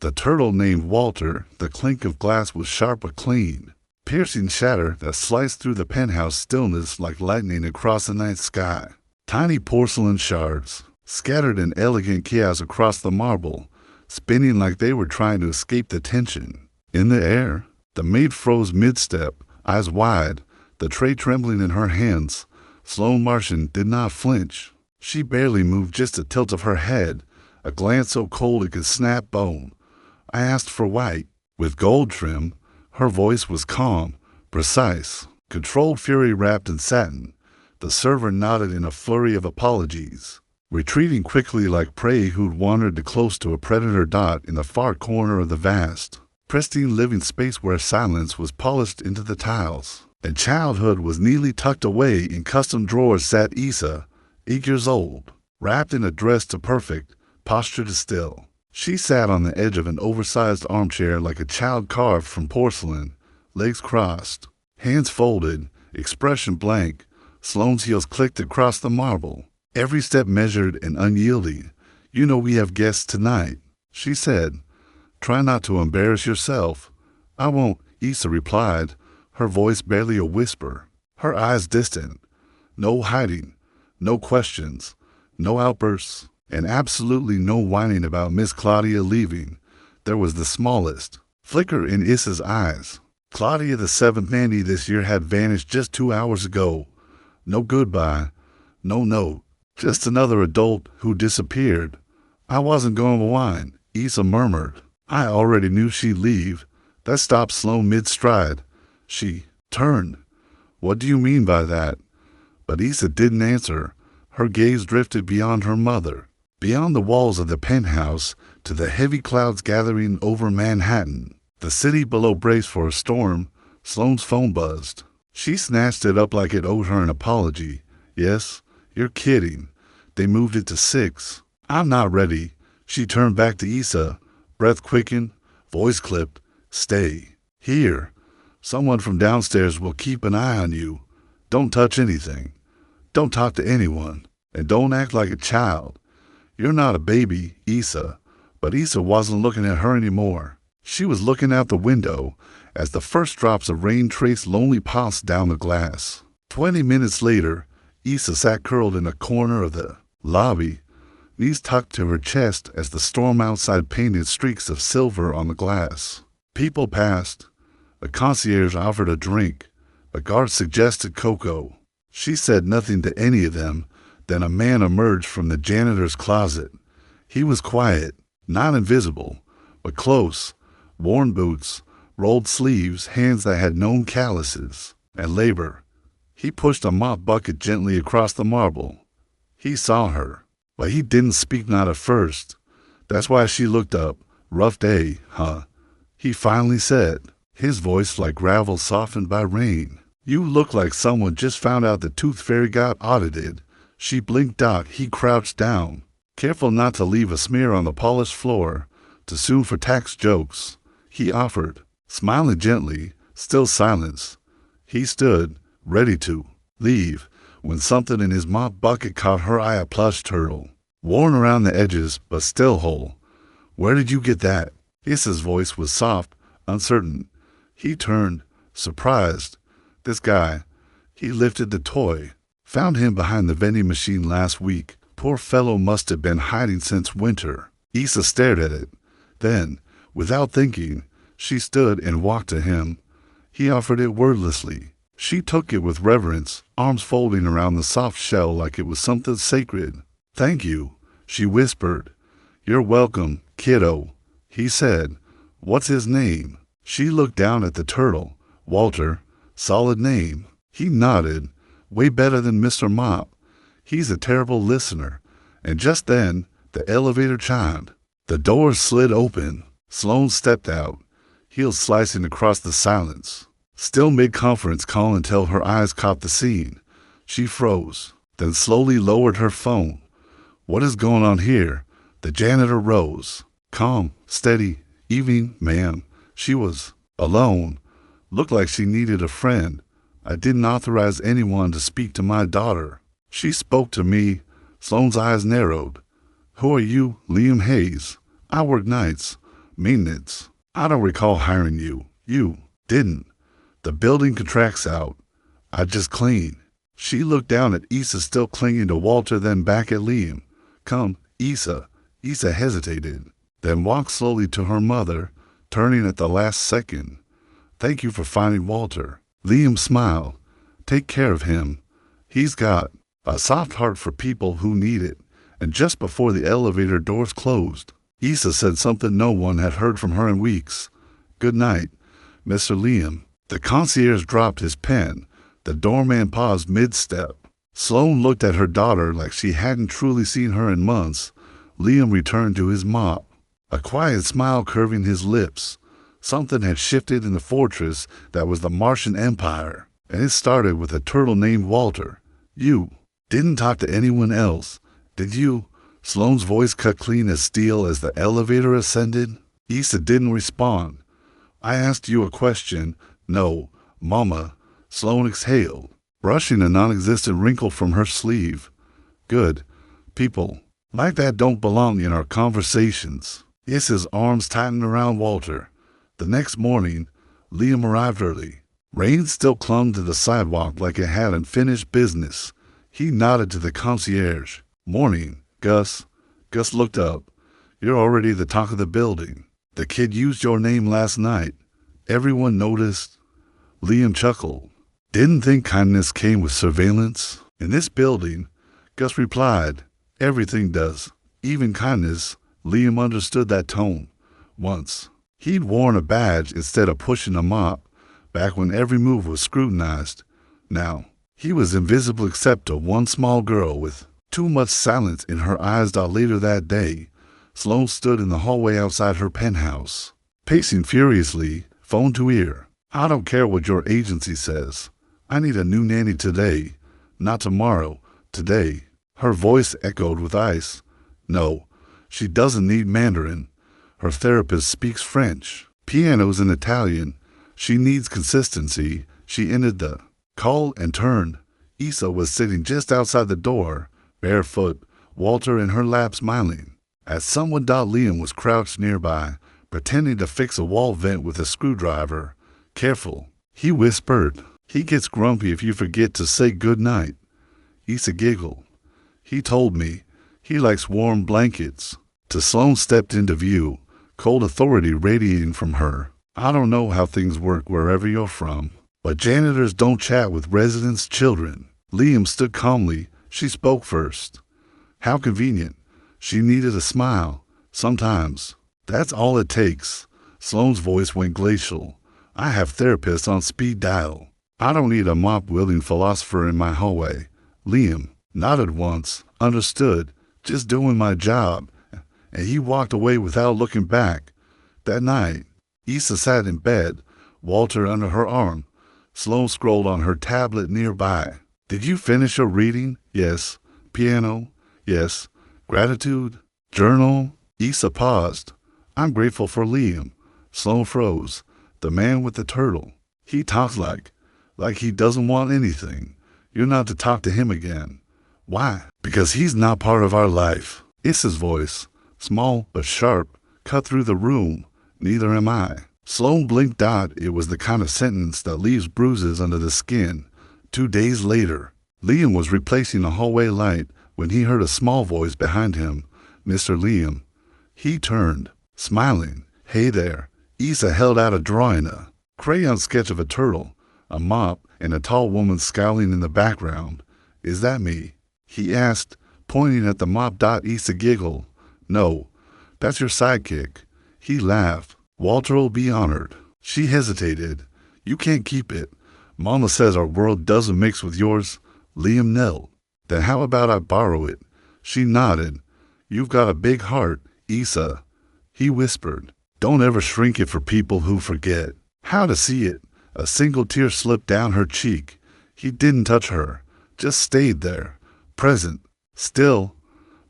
The turtle named Walter, the clink of glass was sharp but clean. Piercing shatter that sliced through the penthouse stillness like lightning across the night sky. Tiny porcelain shards, scattered in elegant chaos across the marble, spinning like they were trying to escape the tension. In the air, the maid froze mid-step, eyes wide, the tray trembling in her hands. Sloane Martian did not flinch. She barely moved, just a tilt of her head, a glance so cold it could snap bone. I asked for white, with gold trim. Her voice was calm, precise, controlled fury wrapped in satin. The server nodded in a flurry of apologies, retreating quickly like prey who'd wandered too close to a predator dot in the far corner of the vast, pristine living space where silence was polished into the tiles, and childhood was neatly tucked away in custom drawers. Sat Issa, 8 years old, wrapped in a dress to perfect, posture to still. She sat on the edge of an oversized armchair like a child carved from porcelain, legs crossed, hands folded, expression blank. Sloane's heels clicked across the marble, every step measured and unyielding. "You know we have guests tonight," she said. "Try not to embarrass yourself." "I won't," Issa replied, her voice barely a whisper, her eyes distant. No hiding, no questions, no outbursts. And absolutely no whining about Miss Claudia leaving. There was the smallest flicker in Issa's eyes. Claudia, the 7th nanny this year, had vanished just 2 hours ago. No goodbye, no note, just another adult who disappeared. "I wasn't going to whine," Issa murmured. "I already knew she'd leave." That stopped Sloane mid-stride. She turned. "What do you mean by that?" But Issa didn't answer. Her gaze drifted beyond her mother, beyond the walls of the penthouse, to the heavy clouds gathering over Manhattan. The city below braced for a storm. Sloane's phone buzzed. She snatched it up like it owed her an apology. "Yes, you're kidding. They moved it to 6. I'm not ready." She turned back to Issa, breath quickened, voice clipped. "Stay here. Someone from downstairs will keep an eye on you. Don't touch anything. Don't talk to anyone. And don't act like a child. You're not a baby, Issa." But Issa wasn't looking at her anymore. She was looking out the window as the first drops of rain traced lonely paths down the glass. 20 minutes later, Issa sat curled in a corner of the lobby, knees tucked to her chest as the storm outside painted streaks of silver on the glass. People passed. A concierge offered a drink. A guard suggested cocoa. She said nothing to any of them. Then a man emerged from the janitor's closet. He was quiet, not invisible, but close. Worn boots, rolled sleeves, hands that had known calluses and labor. He pushed a mop bucket gently across the marble. He saw her, but he didn't speak, not at first. "That's why she looked up. Rough day, huh?" he finally said, his voice like gravel softened by rain. "You look like someone just found out the tooth fairy got audited." She blinked out. He crouched down, careful not to leave a smear on the polished floor. "Too soon for tax jokes," he offered, smiling gently. Still silence. He stood, ready to leave, when something in his mop bucket caught her eye. A plush turtle, worn around the edges but still whole. "Where did you get that?" Issa's voice was soft, uncertain. He turned, surprised. "This guy." He lifted the toy. "Found him behind the vending machine last week. Poor fellow must have been hiding since winter." Issa stared at it. Then, without thinking, she stood and walked to him. He offered it wordlessly. She took it with reverence, arms folding around the soft shell like it was something sacred. "Thank you," she whispered. "You're welcome, kiddo," he said. "What's his name?" She looked down at the turtle. "Walter. Solid name." He nodded. "Way better than Mr. Mop. He's a terrible listener." And just then, the elevator chimed. The doors slid open. Sloane stepped out, heels slicing across the silence. Still mid-conference call until her eyes caught the scene. She froze, then slowly lowered her phone. "What is going on here?" The janitor rose. "Calm, steady. Evening, ma'am." She was alone. Looked like she needed a friend. "I didn't authorize anyone to speak to my daughter." "She spoke to me." Sloane's eyes narrowed. "Who are you?" "Liam Hayes. I work nights. Maintenance. I don't recall hiring you. You didn't. The building contracts out. I just clean. She looked down at Issa still clinging to Walter, then back at Liam. Come, Issa. Issa hesitated, then walked slowly to her mother, turning at the last second. Thank you for finding Walter. Liam smiled. Take care of him. He's got a soft heart for people who need it. And just before the elevator doors closed, Issa said something no one had heard from her in weeks. Good night, Mr. Liam. The concierge dropped his pen. The doorman paused mid-step. Sloane looked at her daughter like she hadn't truly seen her in months. Liam returned to his mop, a quiet smile curving his lips. Something had shifted in the fortress that was the Martian Empire, and it started with a turtle named Walter. You didn't talk to anyone else, did you? Sloane's voice cut clean as steel as the elevator ascended. Issa didn't respond. I asked you a question. No, Mama. Sloane exhaled, brushing a non-existent wrinkle from her sleeve. Good. People like that don't belong in our conversations. Issa's arms tightened around Walter. The next morning, Liam arrived early. Rain still clung to the sidewalk like it had unfinished business. He nodded to the concierge. Morning, Gus. Gus looked up. You're already the talk of the building. The kid used your name last night. Everyone noticed. Liam chuckled. Didn't think kindness came with surveillance. In this building, Gus replied, everything does, even kindness. Liam understood that tone. Once, he'd worn a badge instead of pushing a mop, back when every move was scrutinized. Now, he was invisible except to one small girl with too much silence in her eyes. Later that day, Sloane stood in the hallway outside her penthouse, pacing furiously, phone to ear. I don't care what your agency says. I need a new nanny today. Not tomorrow, today. Her voice echoed with ice. No, she doesn't need Mandarin. Her therapist speaks French. Piano's in Italian. She needs consistency. She ended the call and turned. Issa was sitting just outside the door, barefoot, Walter in her lap smiling. As someone, Liam was crouched nearby, pretending to fix a wall vent with a screwdriver. Careful, he whispered. He gets grumpy if you forget to say good night. Issa giggled. He told me he likes warm blankets. Sloane stepped into view, cold authority radiating from her. I don't know how things work wherever you're from, but janitors don't chat with residents' children. Liam stood calmly. She spoke first. How convenient. She needed a smile. Sometimes. That's all it takes. Sloane's voice went glacial. I have therapists on speed dial. I don't need a mop-wielding philosopher in my hallway. Liam nodded once, understood, just doing my job, and he walked away without looking back. That night, Issa sat in bed, Walter under her arm. Sloane scrolled on her tablet nearby. Did you finish your reading? Yes. Piano? Yes. Gratitude? Journal? Issa paused. I'm grateful for Liam. Sloane froze. The man with the turtle. He talks like he doesn't want anything. You're not to talk to him again. Why? Because he's not part of our life. Issa's voice, small but sharp, cut through the room. Neither am I. Sloane blinked out. It was the kind of sentence that leaves bruises under the skin. 2 days later, Liam was replacing a hallway light when he heard a small voice behind him. Mr. Liam. He turned, smiling. Hey there. Issa held out a drawing, a crayon sketch of a turtle, a mop, and a tall woman scowling in the background. Is that me? He asked, pointing at the mop. Issa giggled. No, that's your sidekick. He laughed. Walter'll be honored. She hesitated. You can't keep it. Mama says our world doesn't mix with yours. Liam knelt. Then how about I borrow it? She nodded. You've got a big heart, Issa. He whispered. Don't ever shrink it for people who forget how to see it. A single tear slipped down her cheek. He didn't touch her, just stayed there, present, still.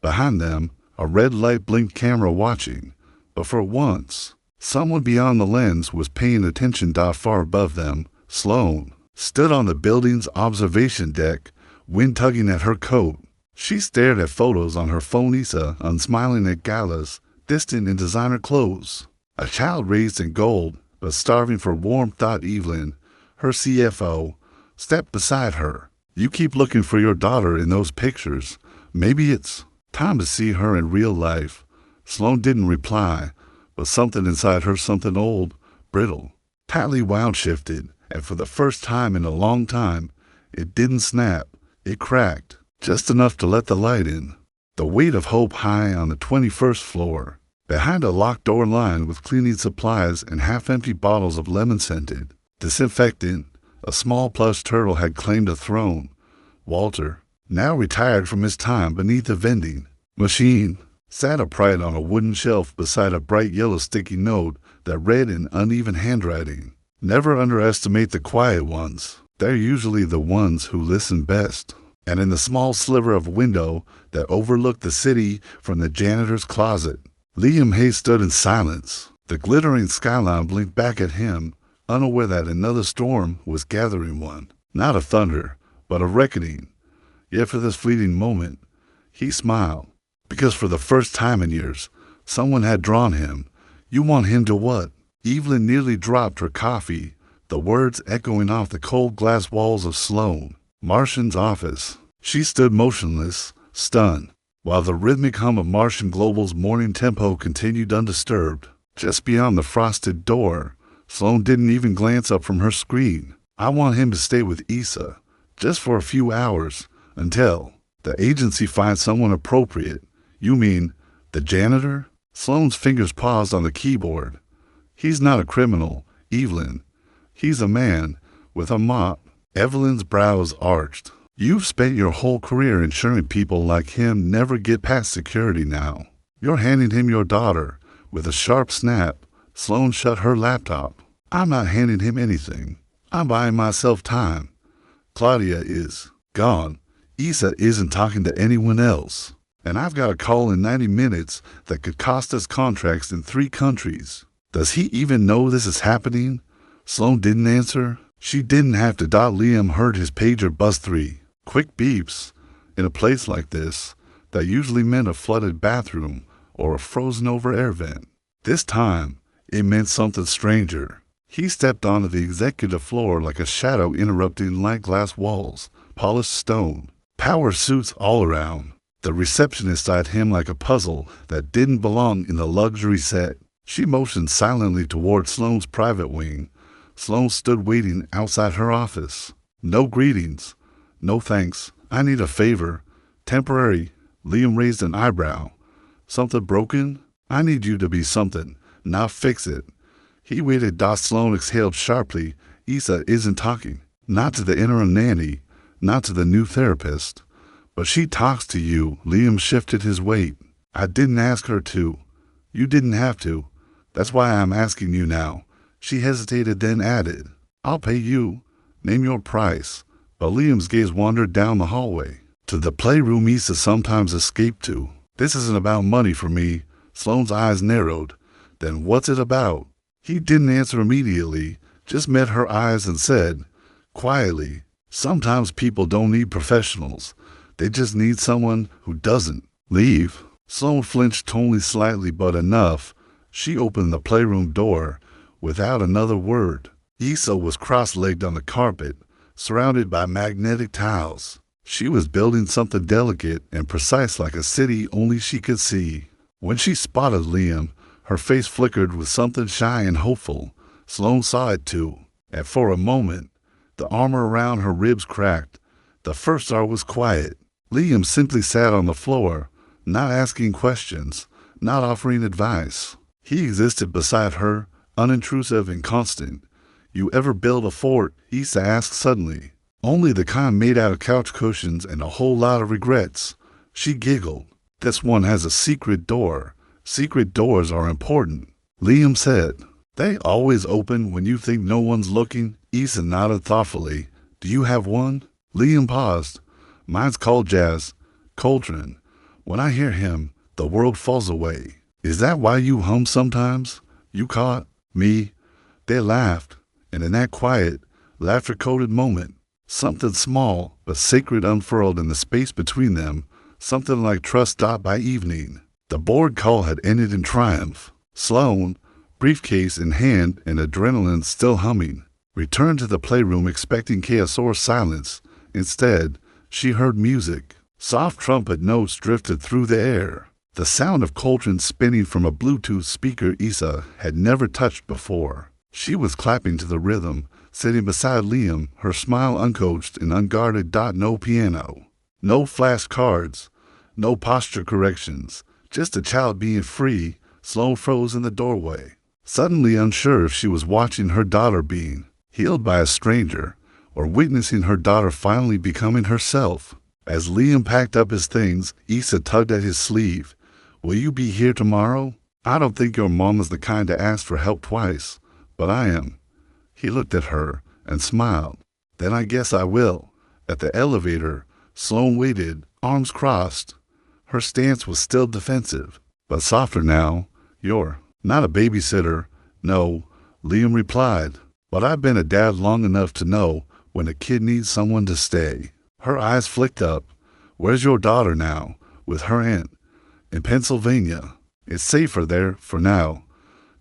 Behind them, a red light blinked, camera watching. But for once, someone beyond the lens was paying attention. Far above them, Sloane stood on the building's observation deck, wind tugging at her coat. She stared at photos on her phone. Issa, unsmiling at galas, distant in designer clothes. A child raised in gold, but starving for warmth, thought Evelyn, her CFO, stepped beside her. You keep looking for your daughter in those pictures. Maybe it's time to see her in real life. Sloan didn't reply, but something inside her, something old, brittle, tightly wound, shifted, and for the first time in a long time, it didn't snap. It cracked, just enough to let the light in. The weight of hope high on the 21st floor, behind a locked door lined with cleaning supplies and half-empty bottles of lemon-scented disinfectant, a small plush turtle had claimed a throne. Walter, now retired from his time beneath the vending machine, sat upright on a wooden shelf beside a bright yellow sticky note that read in uneven handwriting. Never underestimate the quiet ones. They're usually the ones who listen best. And in the small sliver of window that overlooked the city from the janitor's closet, Liam Hayes stood in silence. The glittering skyline blinked back at him, unaware that another storm was gathering one. Not a thunder, but a reckoning. Yet for this fleeting moment, he smiled, because for the first time in years, someone had drawn him. You want him to what? Evelyn nearly dropped her coffee, the words echoing off the cold glass walls of Sloan Martian's office. She stood motionless, stunned, while the rhythmic hum of Martian Global's morning tempo continued undisturbed. Just beyond the frosted door, Sloan didn't even glance up from her screen. I want him to stay with Issa, just for a few hours, until the agency finds someone appropriate. You mean the janitor? Sloan's fingers paused on the keyboard. He's not a criminal, Evelyn. He's a man with a mop. Evelyn's brows arched. You've spent your whole career ensuring people like him never get past security now. You're handing him your daughter. With a sharp snap, Sloan shut her laptop. I'm not handing him anything. I'm buying myself time. Claudia is gone. Issa isn't talking to anyone else. And I've got a call in 90 minutes that could cost us contracts in 3 countries. Does he even know this is happening? Sloan didn't answer. She didn't have to. Liam heard his pager buzz 3 quick beeps. In a place like this, that usually meant a flooded bathroom or a frozen-over air vent. This time, it meant something stranger. He stepped onto the executive floor like a shadow interrupting light glass walls, polished stone, power suits all around. The receptionist eyed him like a puzzle that didn't belong in the luxury set. She motioned silently toward Sloan's private wing. Sloan stood waiting outside her office. No greetings. No thanks. I need a favor. Temporary. Liam raised an eyebrow. Something broken? I need you to be something. Now fix it. He waited. Sloan exhaled sharply. Issa isn't talking. Not to the interim nanny. Not to the new therapist. But she talks to you. Liam shifted his weight. I didn't ask her to. You didn't have to. That's why I'm asking you now. She hesitated, then added, I'll pay you. Name your price. But Liam's gaze wandered down the hallway to the playroom Issa sometimes escaped to. This isn't about money for me. Sloan's eyes narrowed. Then what's it about? He didn't answer immediately, just met her eyes and said, quietly, sometimes people don't need professionals. They just need someone who doesn't. Leave. Sloan flinched only slightly, but enough. She opened the playroom door without another word. Issa was cross-legged on the carpet, surrounded by magnetic tiles. She was building something delicate and precise like a city only she could see. When she spotted Liam, her face flickered with something shy and hopeful. Sloan saw it too, and for a moment, the armor around her ribs cracked. The first star was quiet. Liam simply sat on the floor, not asking questions, not offering advice. He existed beside her, unintrusive and constant. You ever build a fort? Issa asked suddenly. Only the kind made out of couch cushions and a whole lot of regrets. She giggled. This one has a secret door. Secret doors are important. Liam said, they always open when you think no one's looking. Issa nodded thoughtfully. Do you have one? Liam paused. Mine's called Jazz. Coltrane. When I hear him, the world falls away. Is that why you hum sometimes? You caught me? They laughed, and in that quiet, laughter-coated moment, something small but sacred unfurled in the space between them, something like trust. By evening, the board call had ended in triumph. Sloan, briefcase in hand and adrenaline still humming, returned to the playroom expecting chaos or silence. Instead, she heard music. Soft trumpet notes drifted through the air, the sound of cauldrons spinning from a Bluetooth speaker Issa had never touched before. She was clapping to the rhythm, sitting beside Liam, her smile uncoached and unguarded. No piano, no flashcards, no posture corrections, just a child being free. Sloane froze in the doorway, suddenly unsure if she was watching her daughter being healed by a stranger or witnessing her daughter finally becoming herself. As Liam packed up his things, Issa tugged at his sleeve. "Will you be here tomorrow? I don't think your mom is the kind to ask for help twice, but I am." He looked at her and smiled. "Then I guess I will." At the elevator, Sloane waited, arms crossed. Her stance was still defensive, but softer now. "You're not a babysitter." "No," Liam replied, "but I've been a dad long enough to know when a kid needs someone to stay." Her eyes flicked up. "Where's your daughter now?" "With her aunt. In Pennsylvania. It's safer there for now."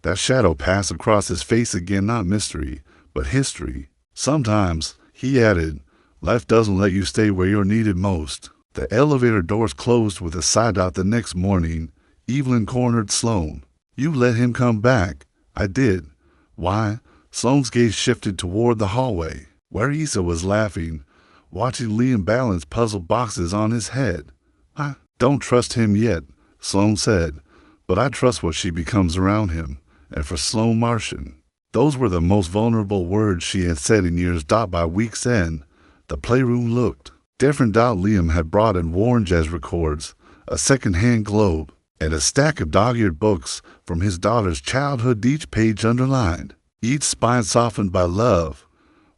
That shadow passed across his face again, not mystery, but history. "Sometimes," he added, "life doesn't let you stay where you're needed most." The elevator doors closed with a sigh. The next morning, Evelyn cornered Sloane. "You let him come back." "I did." "Why?" Sloane's gaze shifted toward the hallway, where Issa was laughing, watching Liam balance puzzle boxes on his head. "I don't trust him yet," Sloane said, "but I trust what she becomes around him." And for Sloane Martian, those were the most vulnerable words she had said in years. By week's end, the playroom looked different. Liam had brought in worn jazz records, a second-hand globe, and a stack of dog-eared books from his daughter's childhood, each page underlined, each spine softened by love.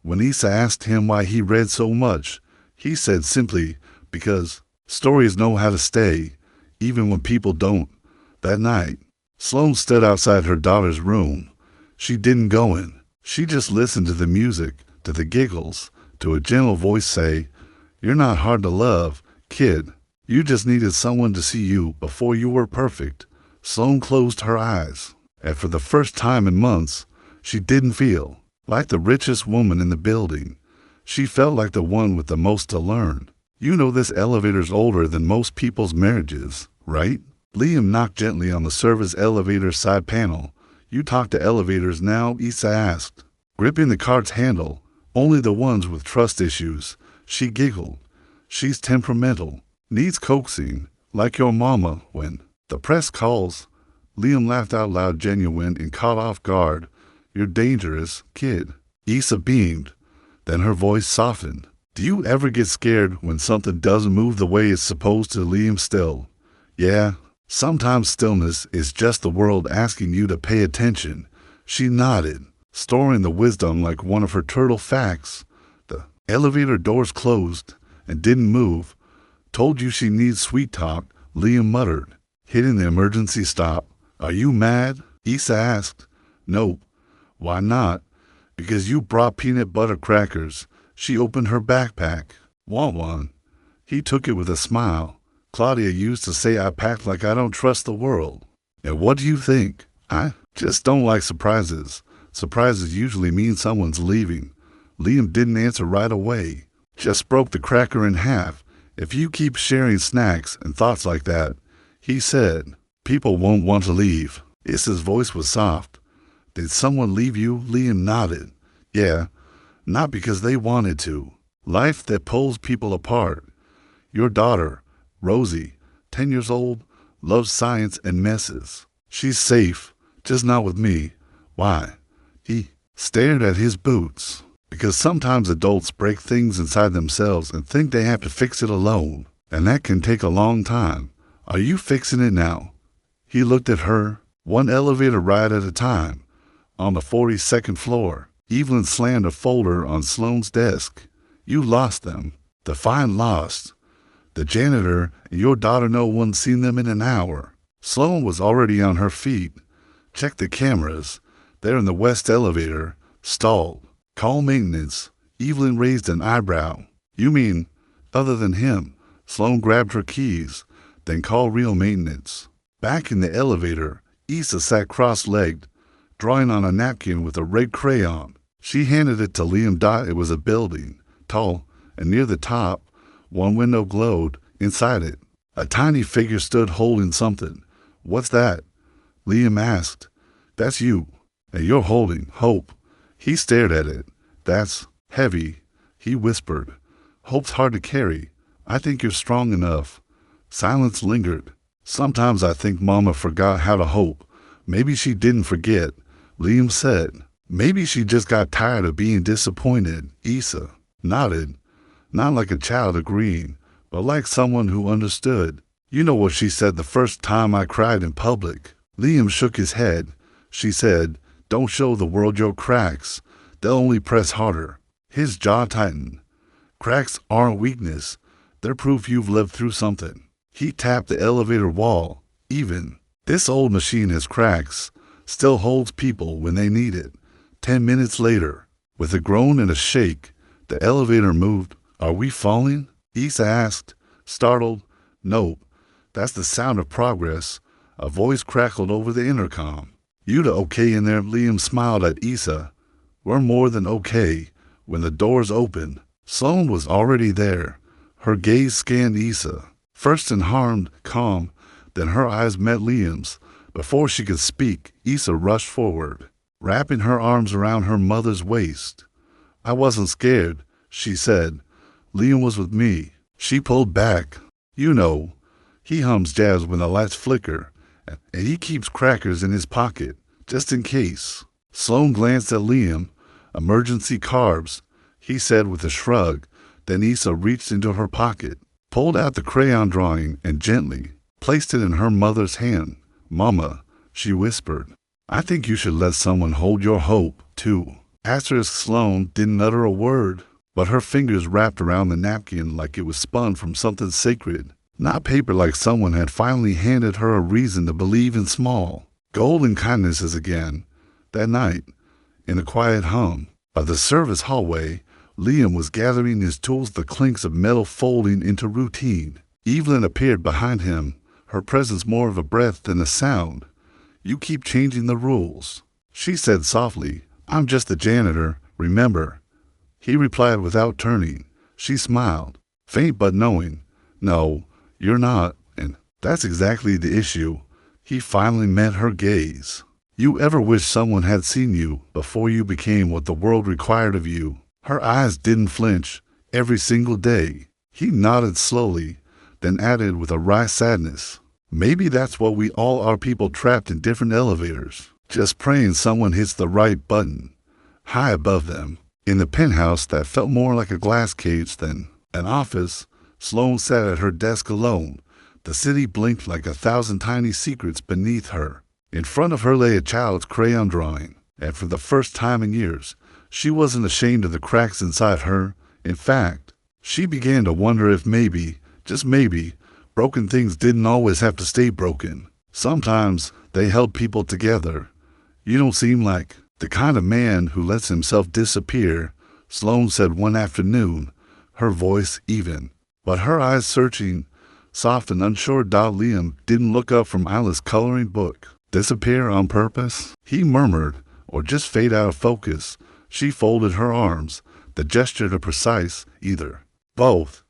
When Issa asked him why he read so much, he said simply, "Because stories know how to stay, even when people don't." That night, Sloane stood outside her daughter's room. She didn't go in. She just listened to the music, to the giggles, to a gentle voice say, "You're not hard to love, kid. You just needed someone to see you before you were perfect." Sloane closed her eyes, and for the first time in months, she didn't feel like the richest woman in the building. She felt like the one with the most to learn. "You know this elevator's older than most people's marriages, right?" Liam knocked gently on the service elevator side panel. "You talk to elevators now?" Issa asked, gripping the cart's handle. "Only the ones with trust issues." She giggled. "She's temperamental, needs coaxing, like your mama when the press calls." Liam laughed out loud, genuine and caught off guard. "You're dangerous, kid." Issa beamed. Then her voice softened. "Do you ever get scared when something doesn't move the way it's supposed to?" Liam still. "Yeah, sometimes stillness is just the world asking you to pay attention." She nodded, storing the wisdom like one of her turtle facts. The elevator doors closed and didn't move. "Told you she needs sweet talk," Liam muttered, hitting the emergency stop. "Are you mad?" Issa asked. "Nope." "Why not?" "Because you brought peanut butter crackers." She opened her backpack. "Want one?" He took it with a smile. "Claudia used to say I packed like I don't trust the world." "And what do you think?" "I just don't like surprises. Surprises usually mean someone's leaving." Liam didn't answer right away, just broke the cracker in half. "If you keep sharing snacks and thoughts like that," he said, "people won't want to leave." Issa's voice was soft. "Did someone leave you?" Liam nodded. "Yeah, not because they wanted to. Life that pulls people apart. Your daughter, Rosie, 10 years old, loves science and messes. She's safe, just not with me." "Why?" He stared at his boots. "Because sometimes adults break things inside themselves and think they have to fix it alone, and that can take a long time." "Are you fixing it now?" He looked at her. "One elevator ride at a time." On the 42nd floor, Evelyn slammed a folder on Sloane's desk. "You lost them." "The fine lost. The janitor and your daughter, no one's seen them in an hour." Sloane was already on her feet. "Check the cameras. They're in the west elevator. Stalled. Call maintenance." Evelyn raised an eyebrow. "You mean other than him?" Sloane grabbed her keys. "Then call real maintenance." Back in the elevator, Issa sat cross-legged, drawing on a napkin with a red crayon. She handed it to Liam. It was a building, tall, and near the top, one window glowed. Inside it, a tiny figure stood holding something. "What's that?" Liam asked. "That's you, and you're holding hope." He stared at it. "That's heavy," he whispered. "Hope's hard to carry. I think you're strong enough." Silence lingered. "Sometimes I think Mama forgot how to hope." "Maybe she didn't forget," Liam said. "Maybe she just got tired of being disappointed." Isa nodded, not like a child agreeing, but like someone who understood. "You know what she said the first time I cried in public?" Liam shook his head. "She said, 'Don't show the world your cracks. They'll only press harder.'" His jaw tightened. "Cracks aren't weakness. They're proof you've lived through something." He tapped the elevator wall. "Even this old machine has cracks. Still holds people when they need it." 10 minutes later, with a groan and a shake, the elevator moved. "Are we falling?" Isa asked, startled. "Nope. That's the sound of progress." A voice crackled over the intercom. "You okay in there?" Liam smiled at Isa. "We're more than okay." When the doors opened, Sloane was already there. Her gaze scanned Isa, first in harmed, calm, then her eyes met Liam's. Before she could speak, Isa rushed forward, wrapping her arms around her mother's waist. "I wasn't scared," she said. "Liam was with me." She pulled back. "You know, he hums jazz when the lights flicker, and he keeps crackers in his pocket, just in case." Sloane glanced at Liam. "Emergency carbs," he said with a shrug. Then Isa reached into her pocket, pulled out the crayon drawing, and gently placed it in her mother's hand. "Mama," she whispered, "I think you should let someone hold your hope, too." Asterisk Sloane didn't utter a word, but her fingers wrapped around the napkin like it was spun from something sacred, not paper, like someone had finally handed her a reason to believe in small, golden kindnesses again. That night, in a quiet hum of the service hallway, Liam was gathering his tools, the clinks of metal folding into routine. Evelyn appeared behind him, her presence more of a breath than a sound. "You keep changing the rules," she said softly. "I'm just the janitor, remember?" He replied without turning. She smiled, faint but knowing. "No, you're not, and that's exactly the issue." He finally met her gaze. "You ever wish someone had seen you before you became what the world required of you?" Her eyes didn't flinch. "Every single day." He nodded slowly, then added with a wry sadness, "Maybe that's what we all are, people trapped in different elevators, just praying someone hits the right button." High above them, in the penthouse that felt more like a glass cage than an office, Sloane sat at her desk alone. The city blinked like 1,000 tiny secrets beneath her. In front of her lay a child's crayon drawing, and for the first time in years, she wasn't ashamed of the cracks inside her. In fact, she began to wonder if maybe, just maybe, broken things didn't always have to stay broken. Sometimes they held people together. "You don't seem like the kind of man who lets himself disappear," Sloane said one afternoon, her voice even, but her eyes searching, soft and unsure. Liam didn't look up from Isla's coloring book. "Disappear on purpose?" he murmured, "or just fade out of focus?" She folded her arms, the gesture to precise. "Either." "Both."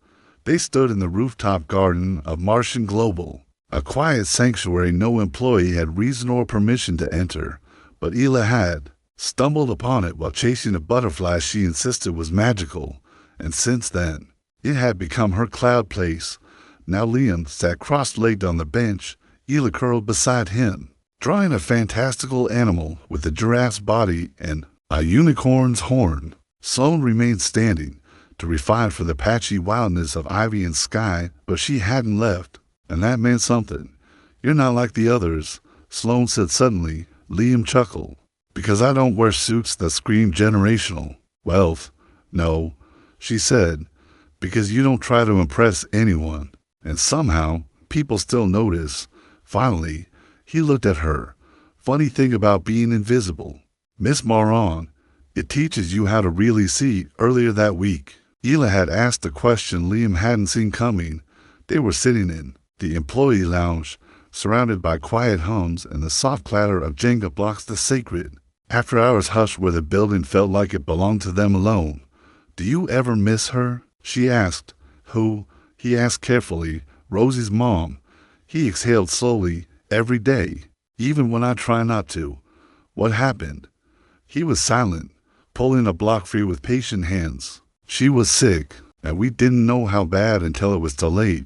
They stood in the rooftop garden of Martian Global, a quiet sanctuary no employee had reason or permission to enter, but Ela had stumbled upon it while chasing a butterfly she insisted was magical, and since then, it had become her cloud place. Now Liam sat cross-legged on the bench, Ela curled beside him, drawing a fantastical animal with a giraffe's body and a unicorn's horn. Sloane remained standing, to refine for the patchy wildness of ivy and sky, but she hadn't left, and that meant something. "You're not like the others," Sloane said suddenly. Liam chuckled. "Because I don't wear suits that scream generational wealth." "No," she said, "because you don't try to impress anyone, and somehow people still notice." Finally, he looked at her. "Funny thing about being invisible, Miss Moran, it teaches you how to really see." Earlier that week, Ela had asked a question Liam hadn't seen coming. They were sitting in the employee lounge, surrounded by quiet hums and the soft clatter of Jenga blocks, the sacred After hours hushed where the building felt like it belonged to them alone. Do you ever miss her? She asked. Who? He asked carefully. Rosie's mom. He exhaled slowly. Every day. Even when I try not to. What happened? He was silent, pulling a block free with patient hands. She was sick, and we didn't know how bad until it was too late.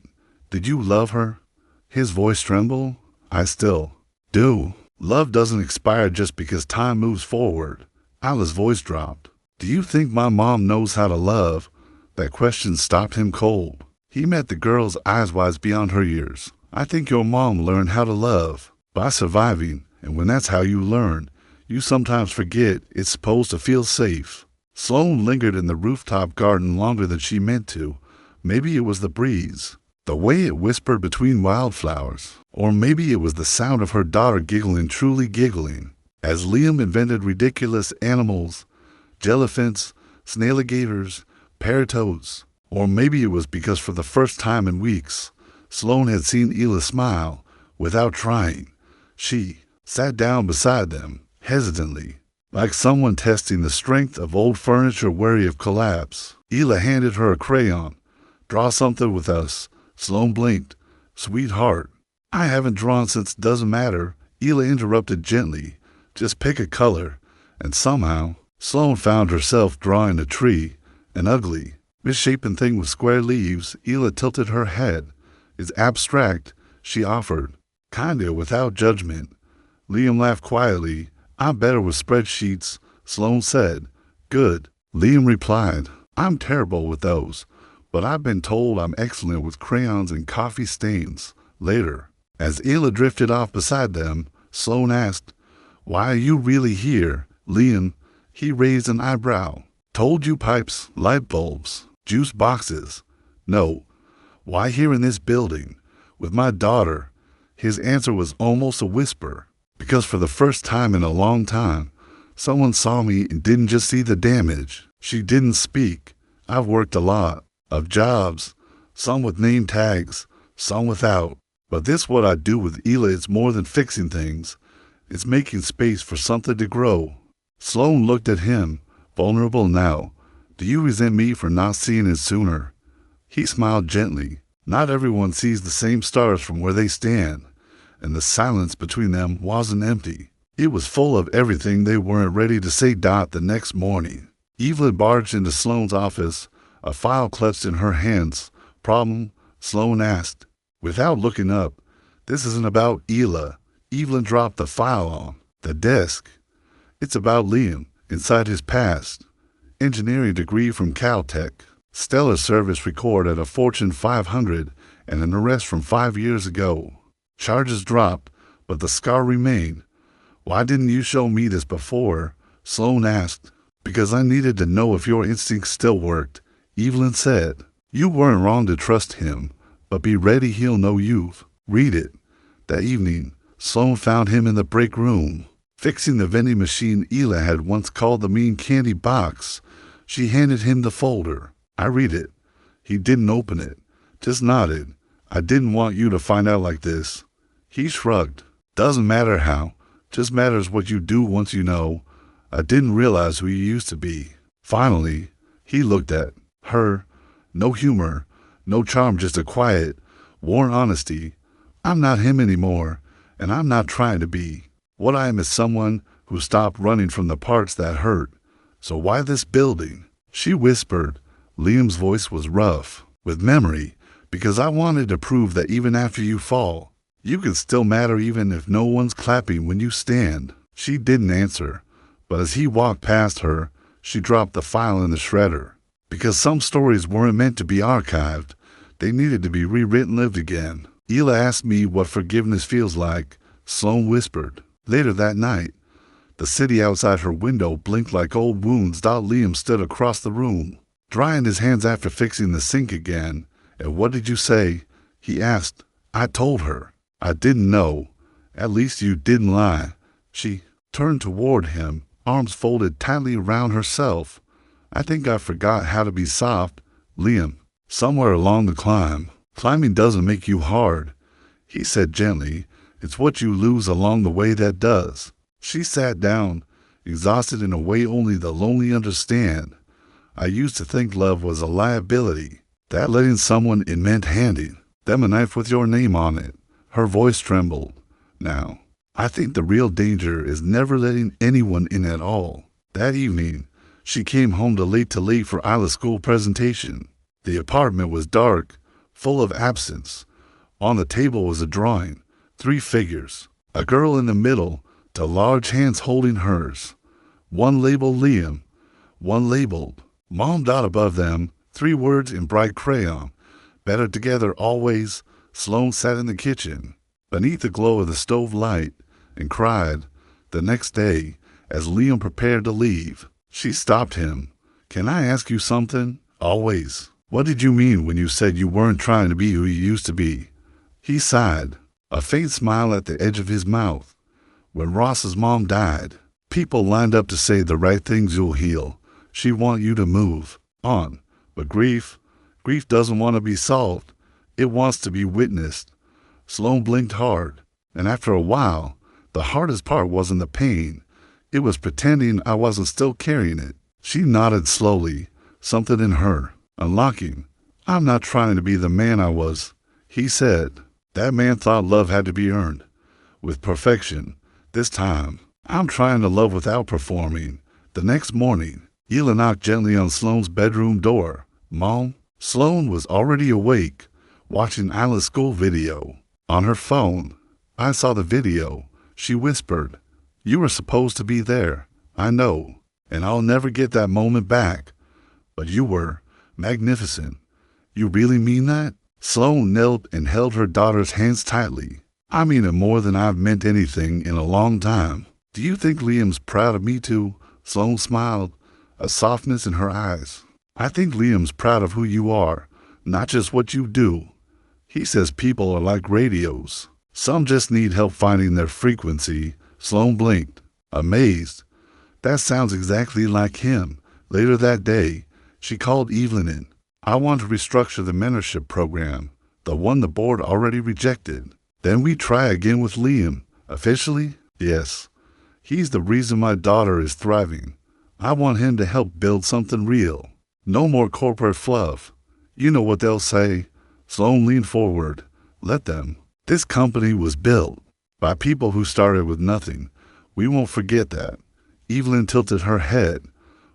Did you love her? His voice trembled. I still do. Love doesn't expire just because time moves forward. Isla's voice dropped. Do you think my mom knows how to love? That question stopped him cold. He met the girl's eyes wide beyond her years. I think your mom learned how to love by surviving, and when that's how you learn, you sometimes forget it's supposed to feel safe. Sloane lingered in the rooftop garden longer than she meant to. Maybe it was the breeze, the way it whispered between wildflowers, or maybe it was the sound of her daughter giggling, truly giggling, as Liam invented ridiculous animals, jellyfinches, snailligators, parrots, or maybe it was because for the first time in weeks, Sloane had seen Isla smile without trying. She sat down beside them, hesitantly, like someone testing the strength of old furniture wary of collapse. Isla handed her a crayon. Draw something with us. Sloane blinked. Sweetheart. I haven't drawn since. Doesn't matter. Isla interrupted gently. Just pick a color. And somehow, Sloane found herself drawing a tree, an ugly, misshapen thing with square leaves. Isla tilted her head. It's abstract, she offered, kinda without judgment. Liam laughed quietly. I'm better with spreadsheets, Sloane said. Good, Liam replied. I'm terrible with those, but I've been told I'm excellent with crayons and coffee stains. Later, as Isla drifted off beside them, Sloane asked, Why are you really here, Liam? He raised an eyebrow. Told you pipes, light bulbs, juice boxes. No. Why here in this building, with my daughter? His answer was almost a whisper, because for the first time in a long time, someone saw me and didn't just see the damage. She didn't speak. I've worked a lot of jobs, some with name tags, some without. But this what I do with Isla, it's more than fixing things. It's making space for something to grow. Sloane looked at him, vulnerable now. Do you resent me for not seeing it sooner? He smiled gently. Not everyone sees the same stars from where they stand, and the silence between them wasn't empty. It was full of everything they weren't ready to say. The next morning, Evelyn barged into Sloane's office, a file clutched in her hands. Problem? Sloane asked, without looking up. This isn't about Isla. Evelyn dropped the file on the desk. It's about Liam, inside his past. Engineering degree from Caltech. Stellar service record at a Fortune 500 and an arrest from 5 years ago. Charges dropped, but the scar remained. Why didn't you show me this before? Sloane asked. Because I needed to know if your instincts still worked, Evelyn said. You weren't wrong to trust him, but be ready, he'll know you've. Read it. That evening, Sloane found him in the break room, fixing the vending machine Isla had once called the mean candy box. She handed him the folder. I read it. He didn't open it, just nodded. I didn't want you to find out like this. He shrugged. Doesn't matter how, just matters what you do once you know. I didn't realize who you used to be. Finally, he looked at her. No humor, no charm, just a quiet, worn honesty. I'm not him anymore, and I'm not trying to be. What I am is someone who stopped running from the parts that hurt. So why this building? She whispered. Liam's voice was rough, with memory, because I wanted to prove that even after you fall, you can still matter even if no one's clapping when you stand. She didn't answer, but as he walked past her, she dropped the file in the shredder. Because some stories weren't meant to be archived, they needed to be rewritten, lived again. Isla asked me what forgiveness feels like, Sloane whispered. Later that night, the city outside her window blinked like old wounds. Liam stood across the room, drying his hands after fixing the sink again. And what did you say? He asked. I told her. I didn't know. At least you didn't lie. She turned toward him, arms folded tightly around herself. I think I forgot how to be soft, Liam. Somewhere along the climb. Climbing doesn't make you hard, he said gently. It's what you lose along the way that does. She sat down, exhausted in a way only the lonely understand. I used to think love was a liability, that letting someone in meant handing them a knife with your name on it. Her voice trembled. Now, I think the real danger is never letting anyone in at all. That evening, she came home late to leave for Isla's school presentation. The apartment was dark, full of absence. On the table was a drawing, 3 figures, a girl in the middle, the large hands holding hers. One labeled Liam, one labeled Mom. Above them, 3 words in bright crayon. Better together always. Sloan sat in the kitchen, beneath the glow of the stove light, and cried. The next day, as Liam prepared to leave, she stopped him. Can I ask you something? Always. What did you mean when you said you weren't trying to be who you used to be? He sighed, a faint smile at the edge of his mouth. When Ross's mom died, people lined up to say the right things. You'll heal. She want you to move on. But grief doesn't want to be solved. It wants to be witnessed. Sloan blinked hard, and after a while, the hardest part wasn't the pain. It was pretending I wasn't still carrying it. She nodded slowly, something in her unlocking. I'm not trying to be the man I was, he said. That man thought love had to be earned, with perfection. This time, I'm trying to love without performing. The next morning, Hila knocked gently on Sloan's bedroom door. Mom? Sloan was already awake, watching Isla's school video. On her phone, I saw the video. She whispered, you were supposed to be there. I know, and I'll never get that moment back. But you were magnificent. You really mean that? Sloan knelt and held her daughter's hands tightly. I mean it more than I've meant anything in a long time. Do you think Liam's proud of me too? Sloan smiled, a softness in her eyes. I think Liam's proud of who you are, not just what you do. He says people are like radios. Some just need help finding their frequency. Sloan blinked, amazed. That sounds exactly like him. Later that day, she called Evelyn in. I want to restructure the mentorship program, the one the board already rejected. Then we try again with Liam. Officially? Yes. He's the reason my daughter is thriving. I want him to help build something real. No more corporate fluff. You know what they'll say. Sloan leaned forward. Let them. This company was built by people who started with nothing. We won't forget that. Evelyn tilted her head.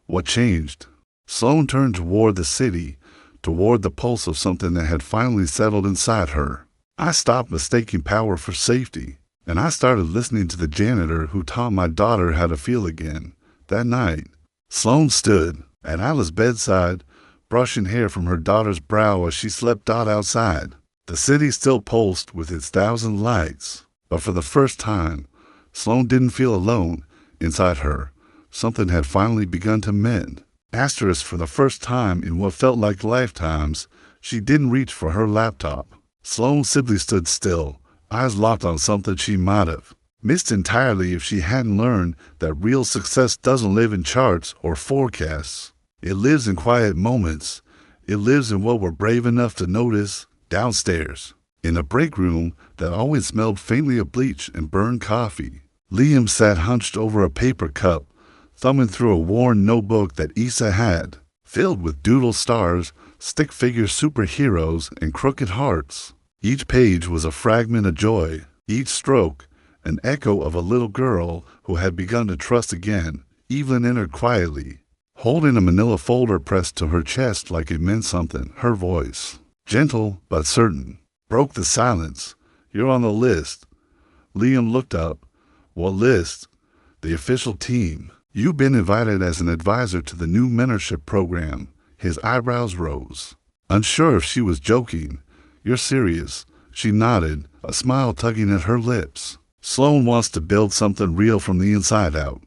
What changed? Sloan turned toward the city, toward the pulse of something that had finally settled inside her. I stopped mistaking power for safety, and I started listening to the janitor who taught my daughter how to feel again. That night, Sloan stood at Isla's bedside, brushing hair from her daughter's brow as she slept outside. The city still pulsed with its 1,000 lights, but for the first time, Sloan didn't feel alone. Inside her, something had finally begun to mend. Asterisk, for the first time in what felt like lifetimes, she didn't reach for her laptop. Sloan simply stood still, eyes locked on something she might have missed entirely if she hadn't learned that real success doesn't live in charts or forecasts. It lives in quiet moments. It lives in what we're brave enough to notice. Downstairs, in a break room that always smelled faintly of bleach and burned coffee, Liam sat hunched over a paper cup, thumbing through a worn notebook that Issa had, filled with doodle stars, stick figure superheroes, and crooked hearts. Each page was a fragment of joy, each stroke an echo of a little girl who had begun to trust again. Evelyn entered quietly, holding a manila folder pressed to her chest like it meant something. Her voice, gentle but certain, broke the silence. You're on the list. Liam looked up. What list? The official team. You've been invited as an advisor to the new mentorship program. His eyebrows rose. Unsure if she was joking. You're serious. She nodded, a smile tugging at her lips. Sloan wants to build something real from the inside out.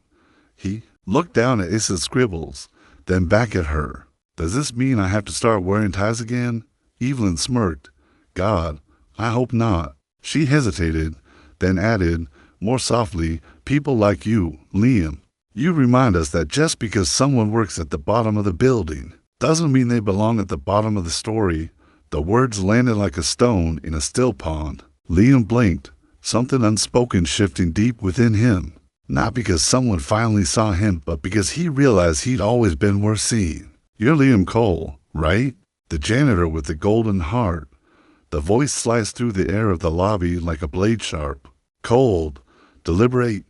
He looked down at Issa's scribbles, then back at her. Does this mean I have to start wearing ties again? Evelyn smirked. God, I hope not. She hesitated, then added, more softly, people like you, Liam. You remind us that just because someone works at the bottom of the building doesn't mean they belong at the bottom of the story. The words landed like a stone in a still pond. Liam blinked, something unspoken shifting deep within him. Not because someone finally saw him, but because he realized he'd always been worth seeing. "You're Liam Cole, right? The janitor with the golden heart." The voice sliced through the air of the lobby like a blade sharp. Cold, deliberate.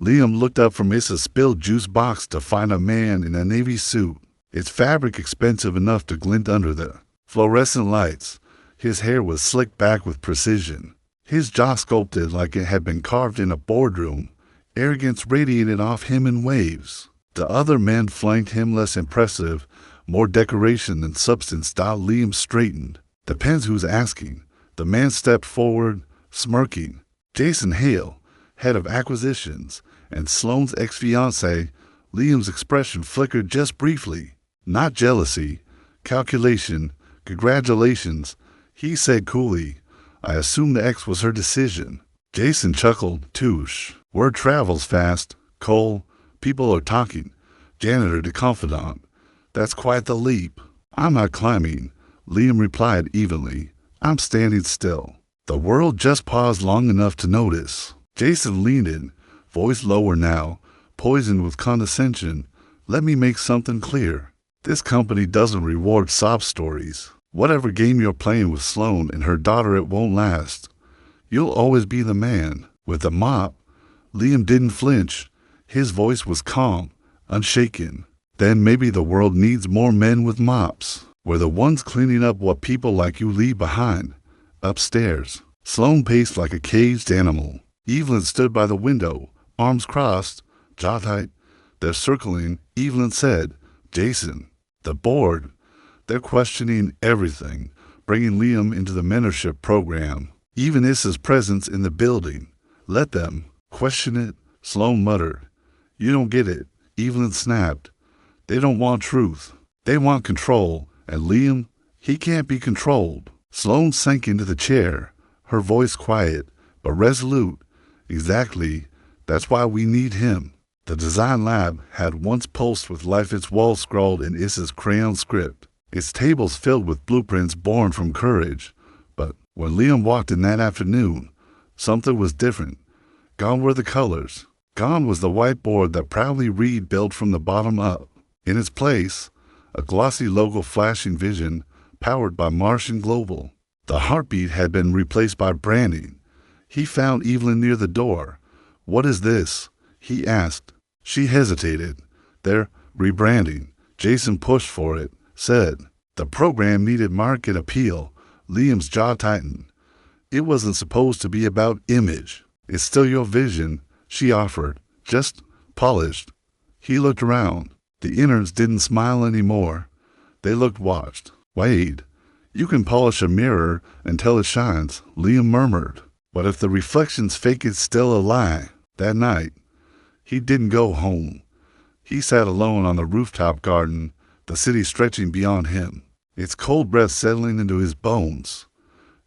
Liam looked up from his spilled juice box to find a man in a navy suit, its fabric expensive enough to glint under the fluorescent lights. His hair was slicked back with precision, his jaw sculpted like it had been carved in a boardroom. Arrogance radiated off him in waves. The other men flanked him, less impressive, more decoration than substance. Liam straightened. "Depends who's asking." The man stepped forward, smirking. "Jason Hale, head of acquisitions, and Sloane's ex-fiancée." Liam's expression flickered just briefly. "Not jealousy. Calculation. Congratulations," he said coolly. "I assume the ex was her decision." Jason chuckled. "Touche. Word travels fast, Cole. People are talking." Janitor to confidant. "That's quite the leap." "I'm not climbing," Liam replied evenly. "I'm standing still." The world just paused long enough to notice. Jason leaned in, voice lower now, poisoned with condescension. "Let me make something clear. This company doesn't reward sob stories. Whatever game you're playing with Sloane and her daughter, it won't last. You'll always be the man with the mop." Liam didn't flinch. His voice was calm, unshaken. "Then maybe the world needs more men with mops. We're the ones cleaning up what people like you leave behind." Upstairs, Sloane paced like a caged animal. Evelyn stood by the window, arms crossed, jaw tight. "They're circling," Evelyn said. "Jason, the board, they're questioning everything, bringing Liam into the mentorship program, even Issa's presence in the building. Let them question it," Sloane muttered. "You don't get it," Evelyn snapped. "They don't want truth. They want control, and Liam, he can't be controlled." Sloane sank into the chair, her voice quiet, but resolute. "Exactly. That's why we need him." The design lab had once pulsed with life, its walls scrawled in Issa's crayon script, its tables filled with blueprints born from courage. But when Liam walked in that afternoon, something was different. Gone were the colors. Gone was the whiteboard that proudly read built from the bottom up. In its place, a glossy logo flashing vision, powered by Martian Global. The heartbeat had been replaced by branding. He found Evelyn near the door. "What is this?" he asked. She hesitated. "They're rebranding." Jason pushed for it, said. The program needed market appeal. Liam's jaw tightened. "It wasn't supposed to be about image." "It's still your vision," she offered, "just polished." He looked around. The interns didn't smile anymore. They looked watched. "Wade, you can polish a mirror until it shines," Liam murmured. "But if the reflection's fake, it's still a lie." That night, he didn't go home. He sat alone on the rooftop garden, the city stretching beyond him, its cold breath settling into his bones.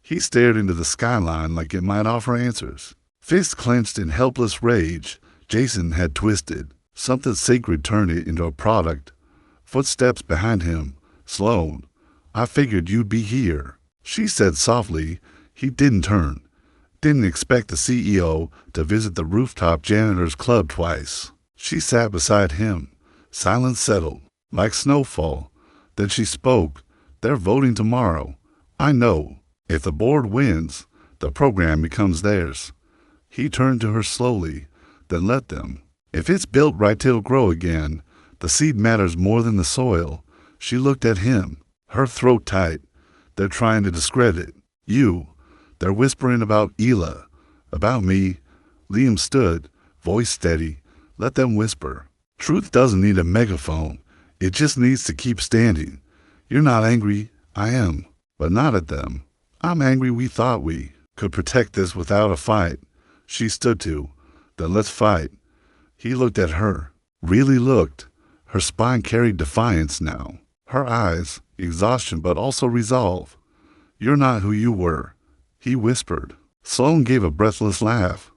He stared into the skyline like it might offer answers. Fists clenched in helpless rage, Jason had twisted. Something sacred turned it into a product. Footsteps behind him. "Sloane, I figured you'd be here," she said softly. He didn't turn. Didn't expect the CEO to visit the rooftop janitor's club twice. She sat beside him. Silence settled, like snowfall. Then she spoke. "They're voting tomorrow. I know. If the board wins, the program becomes theirs." He turned to her slowly. "Then let them. If it's built right, it'll grow again. The seed matters more than the soil." She looked at him, her throat tight. "They're trying to discredit you. They're whispering about Ela, about me." Liam stood, voice steady. "Let them whisper. Truth doesn't need a megaphone. It just needs to keep standing. You're not angry. I am. But not at them. I'm angry we thought we could protect this without a fight." She stood to. "Then let's fight." He looked at her. Really looked. Her spine carried defiance now. Her eyes, exhaustion but also resolve. "You're not who you were," he whispered. Sloane gave a breathless laugh.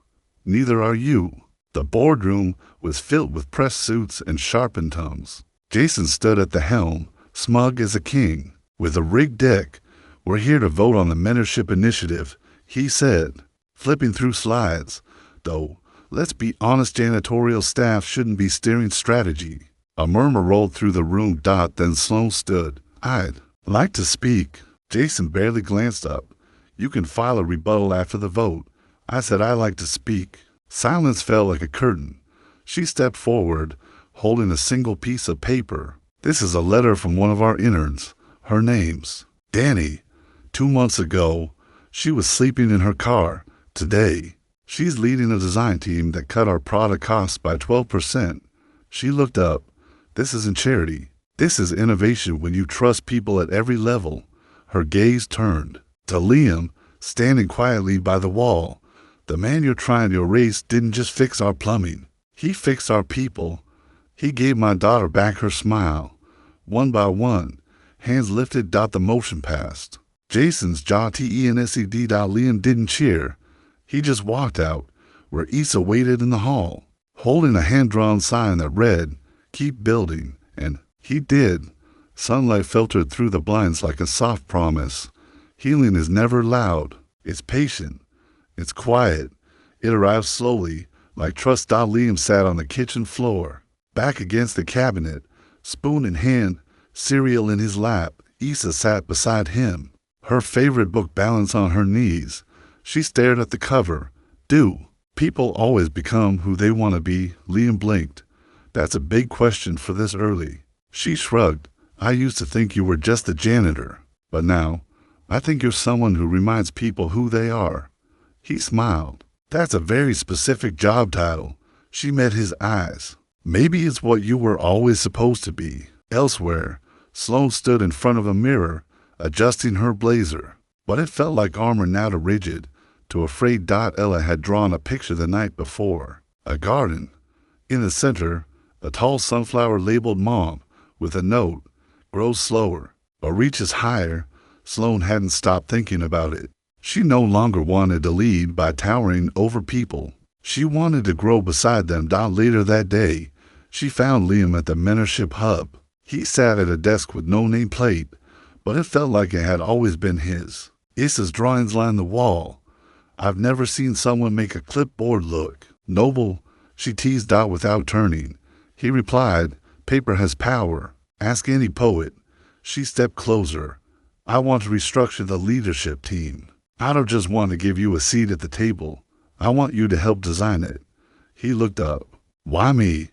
"Neither are you." The boardroom was filled with pressed suits and sharpened tongues. Jason stood at the helm, smug as a king. "With a rigged deck, we're here to vote on the mentorship initiative," he said, flipping through slides. "Though, Let's be honest, janitorial staff shouldn't be steering strategy. A murmur rolled through the room. Then Sloan stood. I'd like to speak. Jason barely glanced up. You can file a rebuttal after the vote. I said I like to speak. Silence fell like a curtain. She stepped forward, holding a single piece of paper. This is a letter from one of our interns. Her name's Danny. 2 months ago, she was sleeping in her car. Today, she's leading a design team that cut our product costs by 12%. She looked up. This isn't charity. This is innovation when you trust people at every level. Her gaze turned to Liam, standing quietly by the wall. The man you're trying to erase didn't just fix our plumbing. He fixed our people. He gave my daughter back her smile. One by one, hands lifted. The motion passed. Jason's jaw tensed. Liam didn't cheer. He just walked out, where Issa waited in the hall, holding a hand-drawn sign that read, "Keep building," and he did. Sunlight filtered through the blinds like a soft promise. Healing is never loud. It's patient. It's quiet. It arrives slowly, like trust. Liam sat on the kitchen floor, back against the cabinet, spoon in hand, cereal in his lap. Issa sat beside him, her favorite book balanced on her knees. She stared at the cover. Do people always become who they want to be? Liam blinked. That's a big question for this early. She shrugged. I used to think you were just a janitor, but now I think you're someone who reminds people who they are. He smiled. That's a very specific job title. She met his eyes. Maybe it's what you were always supposed to be. Elsewhere, Sloan stood in front of a mirror, adjusting her blazer, but it felt like armor now too rigid, too afraid. Ella had drawn a picture the night before. A garden. In the center, a tall sunflower labeled Mom, with a note, grows slower, but reaches higher. Sloan hadn't stopped thinking about it. She no longer wanted to lead by towering over people. She wanted to grow beside them. Later that day, she found Liam at the mentorship hub. He sat at a desk with no nameplate, but it felt like it had always been his. Issa's drawings lined the wall. I've never seen someone make a clipboard look noble, she teased out without turning. He replied, paper has power. Ask any poet. She stepped closer. I want to restructure the leadership team. I don't just want to give you a seat at the table. I want you to help design it. He looked up. Why me?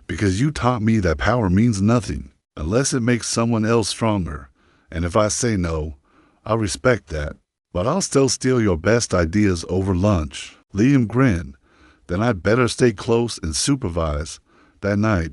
Because you taught me that power means nothing unless it makes someone else stronger. And if I say no, I'll respect that. But I'll still steal your best ideas over lunch. Liam grinned. Then I'd better stay close and supervise. That night,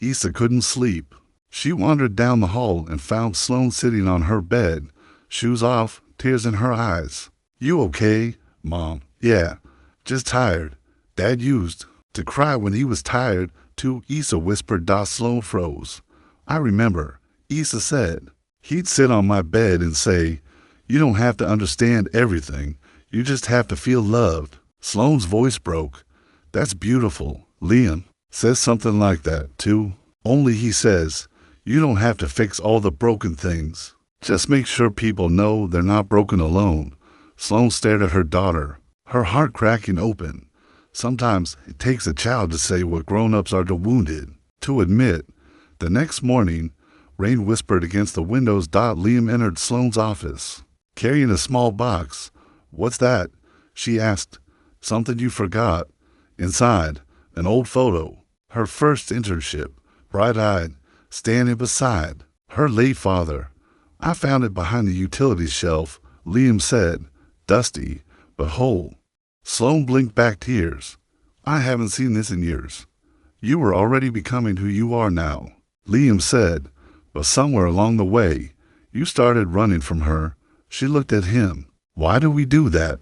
Issa couldn't sleep. She wandered down the hall and found Sloan sitting on her bed, shoes off, tears in her eyes. You okay, Mom? Yeah, just tired. Dad used to cry when he was tired, too, Issa whispered. Sloan froze. I remember, Issa said. He'd sit on my bed and say, you don't have to understand everything. You just have to feel loved. Sloan's voice broke. That's beautiful. Liam says something like that, too. Only he says, you don't have to fix all the broken things. Just make sure people know they're not broken alone. Sloan stared at her daughter, her heart cracking open. Sometimes it takes a child to say what grown-ups are to wounded, to admit. The next morning, rain whispered against the windows. Liam entered Sloan's office, carrying a small box. What's that? She asked. Something you forgot. Inside, an old photo. Her first internship, bright-eyed, standing beside her late father. I found it behind the utilities shelf, Liam said, dusty, but whole. Sloan blinked back tears. I haven't seen this in years. You were already becoming who you are now, Liam said, but somewhere along the way, you started running from her. She looked at him. Why do we do that?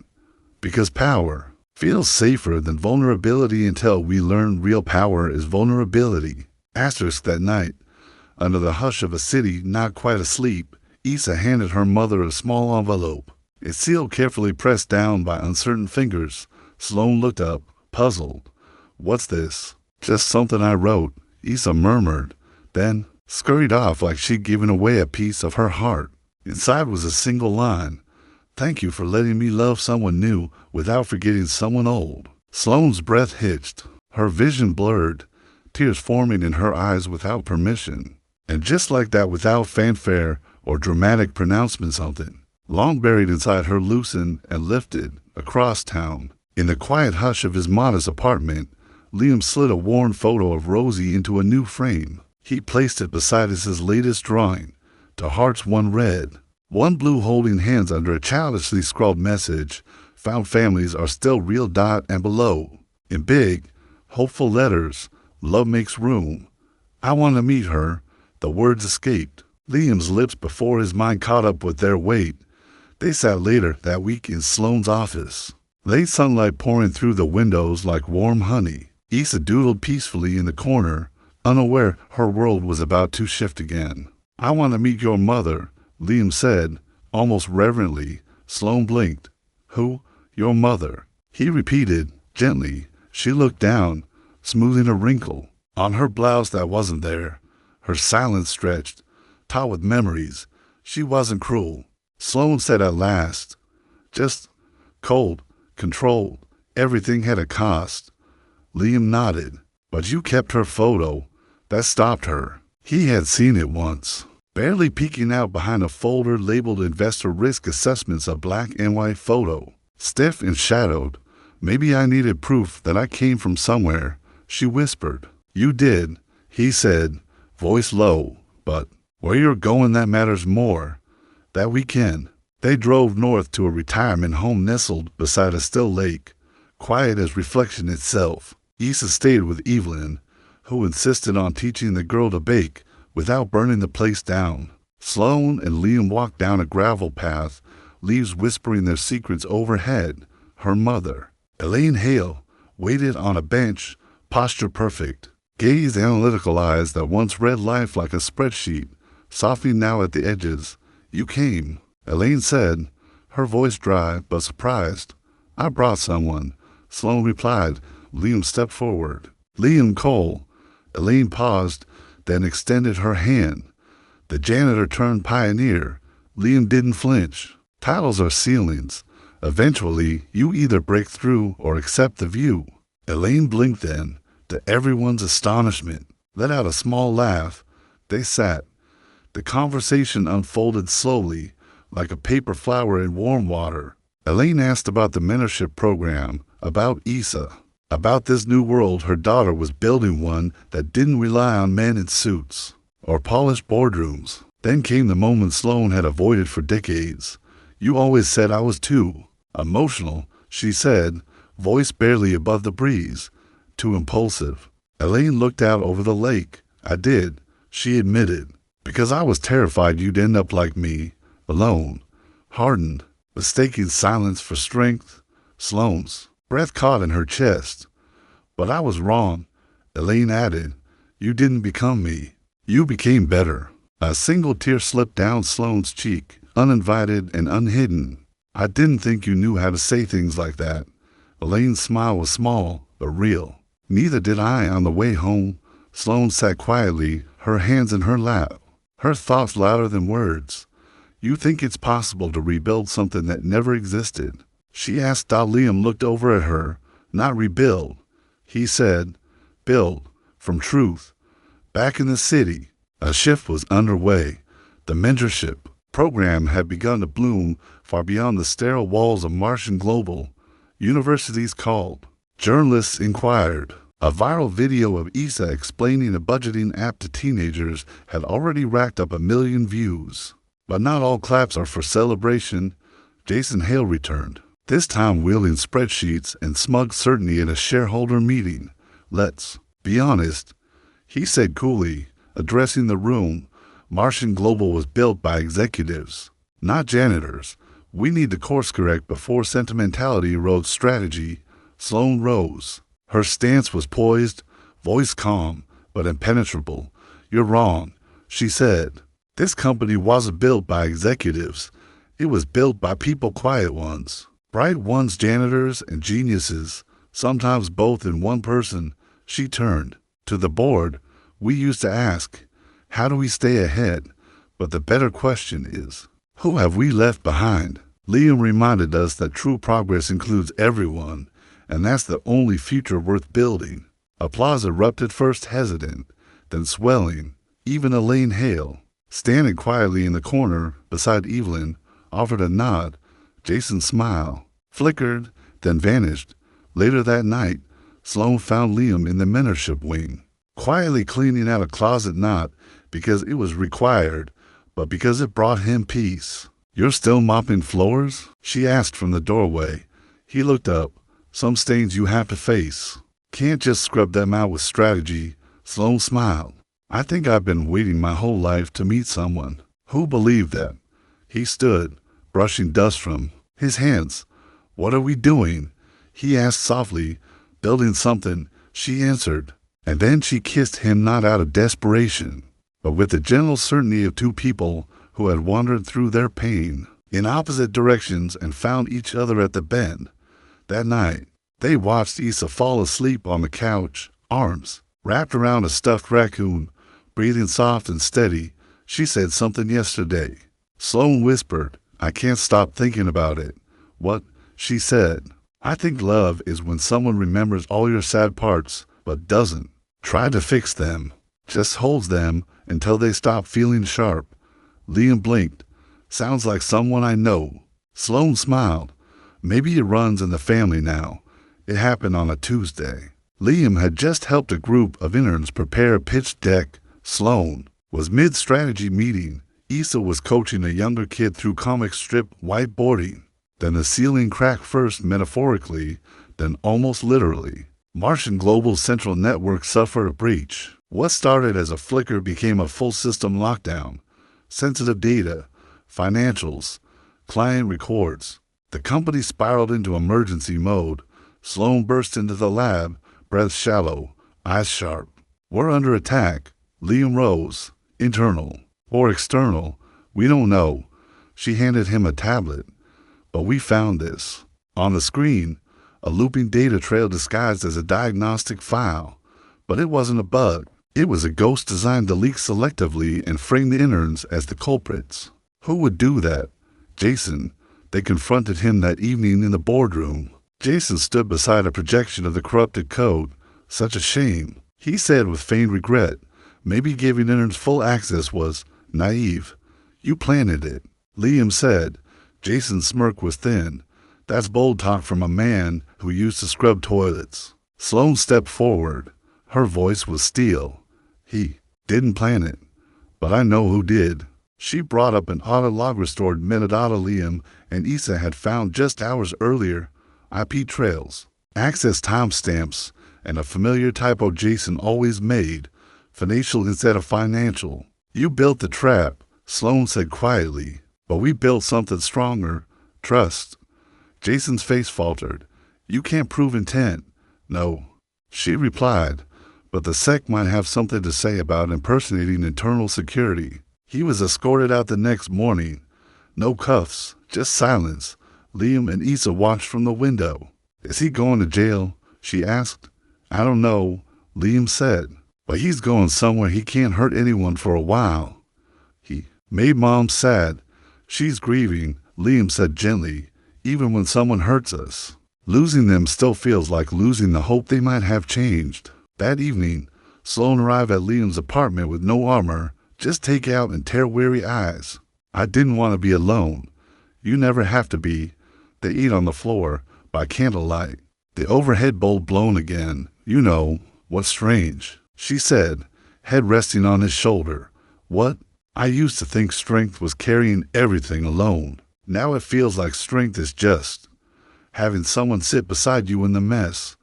Because power feels safer than vulnerability until we learn real power is vulnerability. Asterisk. That night, under the hush of a city not quite asleep, Issa handed her mother a small envelope. It sealed carefully, pressed down by uncertain fingers. Sloan looked up, puzzled. What's this? Just something I wrote, Issa murmured, then scurried off like she'd given away a piece of her heart. Inside was a single line. Thank you for letting me love someone new without forgetting someone old. Sloane's breath hitched, her vision blurred, tears forming in her eyes without permission. And just like that, without fanfare or dramatic pronouncement, something long buried inside her loosened and lifted across town. In the quiet hush of his modest apartment, Liam slid a worn photo of Rosie into a new frame. He placed it beside his latest drawing, to hearts one red, one blue, holding hands under a childishly scrawled message, "Found families are still real." And below, in big, hopeful letters, "Love makes room. I want to meet her." The words escaped Liam's lips before his mind caught up with their weight. They sat later that week in Sloane's office, late sunlight pouring through the windows like warm honey. Issa doodled peacefully in the corner, unaware her world was about to shift again. "I want to meet your mother," Liam said, almost reverently. Sloane blinked. "Who? Your mother?" He repeated, gently. She looked down, smoothing a wrinkle on her blouse that wasn't there. Her silence stretched, taut with memories. "She wasn't cruel," Sloane said at last. "Just cold, controlled. Everything had a cost." Liam nodded. "But you kept her photo. That stopped her." He had seen it once, barely peeking out behind a folder labeled Investor Risk Assessments, a black and white photo, stiff and shadowed. "Maybe I needed proof that I came from somewhere," she whispered. "You did," he said, voice low. "But where you're going, that matters more." That weekend, they drove north to a retirement home nestled beside a still lake, quiet as reflection itself. Issa stayed with Evelyn, who insisted on teaching the girl to bake without burning the place down. Sloane and Liam walked down a gravel path, leaves whispering their secrets overhead. Her mother, Elaine Hale, waited on a bench, posture perfect, gaze analytical eyes that once read life like a spreadsheet, softening now at the edges. "You came," Elaine said, her voice dry but surprised. "I brought someone," Sloane replied. Liam stepped forward. "Liam Cole." Elaine paused, then extended her hand. The janitor turned pioneer. Liam didn't flinch. "Titles are ceilings. Eventually, you either break through or accept the view." Elaine blinked then, to everyone's astonishment, let out a small laugh. They sat. The conversation unfolded slowly, like a paper flower in warm water. Elaine asked about the mentorship program, about Issa, about this new world her daughter was building, one that didn't rely on men in suits or polished boardrooms. Then came the moment Sloane had avoided for decades. "You always said I was too emotional," she said, voice barely above the breeze. "Too impulsive." Elaine looked out over the lake. "I did," she admitted, "because I was terrified you'd end up like me, alone, hardened, mistaking silence for strength." Sloane's breath caught in her chest. "But I was wrong," Elaine added. "You didn't become me. You became better." A single tear slipped down Sloane's cheek, uninvited and unhidden. "I didn't think you knew how to say things like that." Elaine's smile was small, but real. "Neither did I on the way home." Sloane sat quietly, her hands in her lap, her thoughts louder than words. "You think it's possible to rebuild something that never existed?" she asked. Liam looked over at her. "Not rebuild," he said. "Build, from truth." Back in the city, a shift was underway. The mentorship program had begun to bloom far beyond the sterile walls of Martian Global. Universities called. Journalists inquired. A viral video of Issa explaining a budgeting app to teenagers had already racked up 1 million views. But not all claps are for celebration. Jason Hale returned, this time wielding spreadsheets and smug certainty at a shareholder meeting. "Let's be honest," he said coolly, addressing the room. "Martian Global was built by executives, not janitors. We need to course correct before sentimentality erodes strategy." Sloane rose. Her stance was poised, voice calm, but impenetrable. "You're wrong," she said. "This company wasn't built by executives. It was built by people, quiet ones, bright ones, janitors and geniuses, sometimes both in one person." She turned to the board. "We used to ask, how do we stay ahead? But the better question is, who have we left behind?" Liam reminded us that true progress includes everyone, and that's the only future worth building. Applause erupted, first hesitant, then swelling. Even Elaine Hale, standing quietly in the corner beside Evelyn, offered a nod. Jason's smile flickered, then vanished. Later that night, Sloan found Liam in the mentorship wing, quietly cleaning out a closet, not because it was required, but because it brought him peace. "You're still mopping floors?" she asked from the doorway. He looked up. "Some stains you have to face. Can't just scrub them out with strategy." Sloan smiled. "I think I've been waiting my whole life to meet someone who believed that." He stood, brushing dust from his hands. "What are we doing?" he asked softly. "Building something," she answered. And then she kissed him, not out of desperation, but with the gentle certainty of two people who had wandered through their pain in opposite directions and found each other at the bend. That night, they watched Issa fall asleep on the couch, arms wrapped around a stuffed raccoon, breathing soft and steady. "She said something yesterday," Sloan whispered. "I can't stop thinking about it." "What?" she said. "I think love is when someone remembers all your sad parts, but doesn't try to fix them, just holds them until they stop feeling sharp." Liam blinked. "Sounds like someone I know." Sloan smiled. "Maybe it runs in the family now." It happened on a Tuesday. Liam had just helped a group of interns prepare a pitch deck. Sloan was mid-strategy meeting. Issa was coaching a younger kid through comic strip whiteboarding. Then the ceiling cracked, first metaphorically, then almost literally. Martian Global's central network suffered a breach. What started as a flicker became a full system lockdown. Sensitive data, financials, client records. The company spiraled into emergency mode. Sloan burst into the lab, breath shallow, eyes sharp. "We're under attack." Liam rose. "Internal or external? We don't know." She handed him a tablet. "But we found this." On the screen, a looping data trail disguised as a diagnostic file. But it wasn't a bug. It was a ghost designed to leak selectively and frame the interns as the culprits. Who would do that? Jason. They confronted him that evening in the boardroom. Jason stood beside a projection of the corrupted code. "Such a shame," he said with feigned regret. "Maybe giving interns full access was naive. You planted it." Liam said. Jason's smirk was thin. "That's bold talk from a man who used to scrub toilets." Sloan stepped forward. Her voice was steel. "He didn't plan it, but I know who did." She brought up an autolog restored metadata Liam and Issa had found just hours earlier. IP trails, access timestamps, and a familiar typo Jason always made, financial instead of financial. "You built the trap," Sloan said quietly, "but we built something stronger. Trust." Jason's face faltered. "You can't prove intent." "No," she replied, "but the sec might have something to say about impersonating internal security." He was escorted out the next morning. No cuffs, just silence. Liam and Issa watched from the window. "Is he going to jail?" she asked. "I don't know," Liam said, "but he's going somewhere he can't hurt anyone for a while." He made Mom sad. "She's grieving," Liam said gently. "Even when someone hurts us, losing them still feels like losing the hope they might have changed." That evening, Sloan arrived at Liam's apartment with no armor, just takeout and tear-weary eyes. "I didn't want to be alone." "You never have to be." They ate on the floor, by candlelight. The overhead bowl blown again. "You know, what's strange," she said, head resting on his shoulder. "What? I used to think strength was carrying everything alone. Now it feels like strength is just having someone sit beside you in the mess.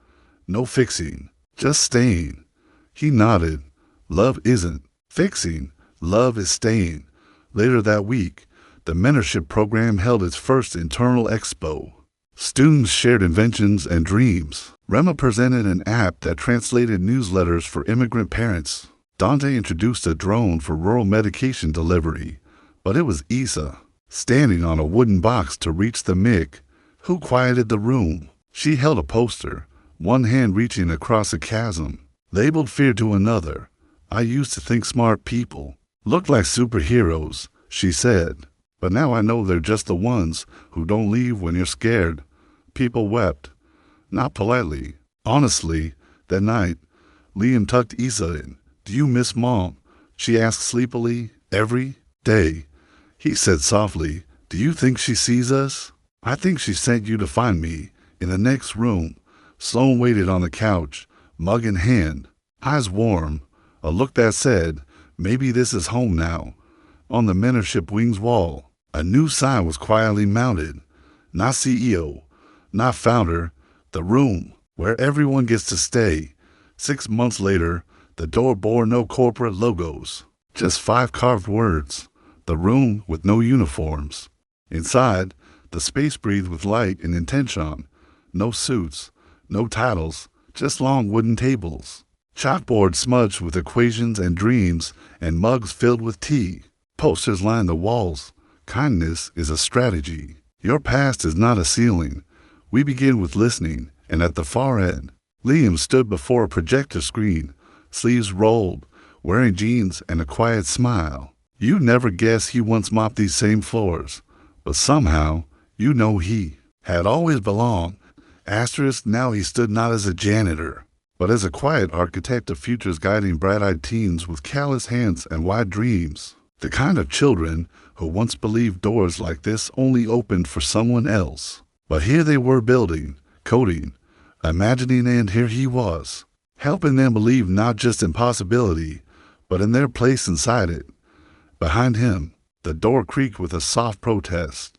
No fixing, just staying." He nodded. "Love isn't fixing. Love is staying." Later that week, the mentorship program held its first internal expo. Students shared inventions and dreams. Rema presented an app that translated newsletters for immigrant parents. Dante introduced a drone for rural medication delivery. But it was Issa, standing on a wooden box to reach the mic, who quieted the room. She held a poster, one hand reaching across a chasm, labeled "Fear to Another." "I used to think smart people looked like superheroes," she said. "But now I know they're just the ones who don't leave when you're scared." People wept. not politely, honestly. That night, Liam tucked Issa in. "Do you miss Mom?" she asked sleepily. "Every day," he said softly. "Do you think she sees us?" "I think she sent you to find me." In the next room, Sloan waited on the couch, mug in hand, eyes warm, a look that said, "Maybe this is home now." On the mentorship wing's wall, a new sign was quietly mounted. Not CEO, not founder, the room where everyone gets to stay. 6 months later, the door bore no corporate logos, just 5 carved words. The room with no uniforms. Inside, the space breathed with light and intention. No suits, no titles, just long wooden tables. Chalkboards smudged with equations and dreams, and mugs filled with tea. Posters lined the walls. Kindness is a strategy. Your past is not a ceiling. We begin with listening, and at the far end, Liam stood before a projector screen, sleeves rolled, wearing jeans and a quiet smile. You'd never guess he once mopped these same floors, but somehow, you know he had always belonged. Asterisk, now he stood not as a janitor, but as a quiet architect of futures guiding bright-eyed teens with callous hands and wide dreams. The kind of children who once believed doors like this only opened for someone else. But here they were building, coding, imagining, and here he was, helping them believe not just in possibility, but in their place inside it. Behind him, the door creaked with a soft protest.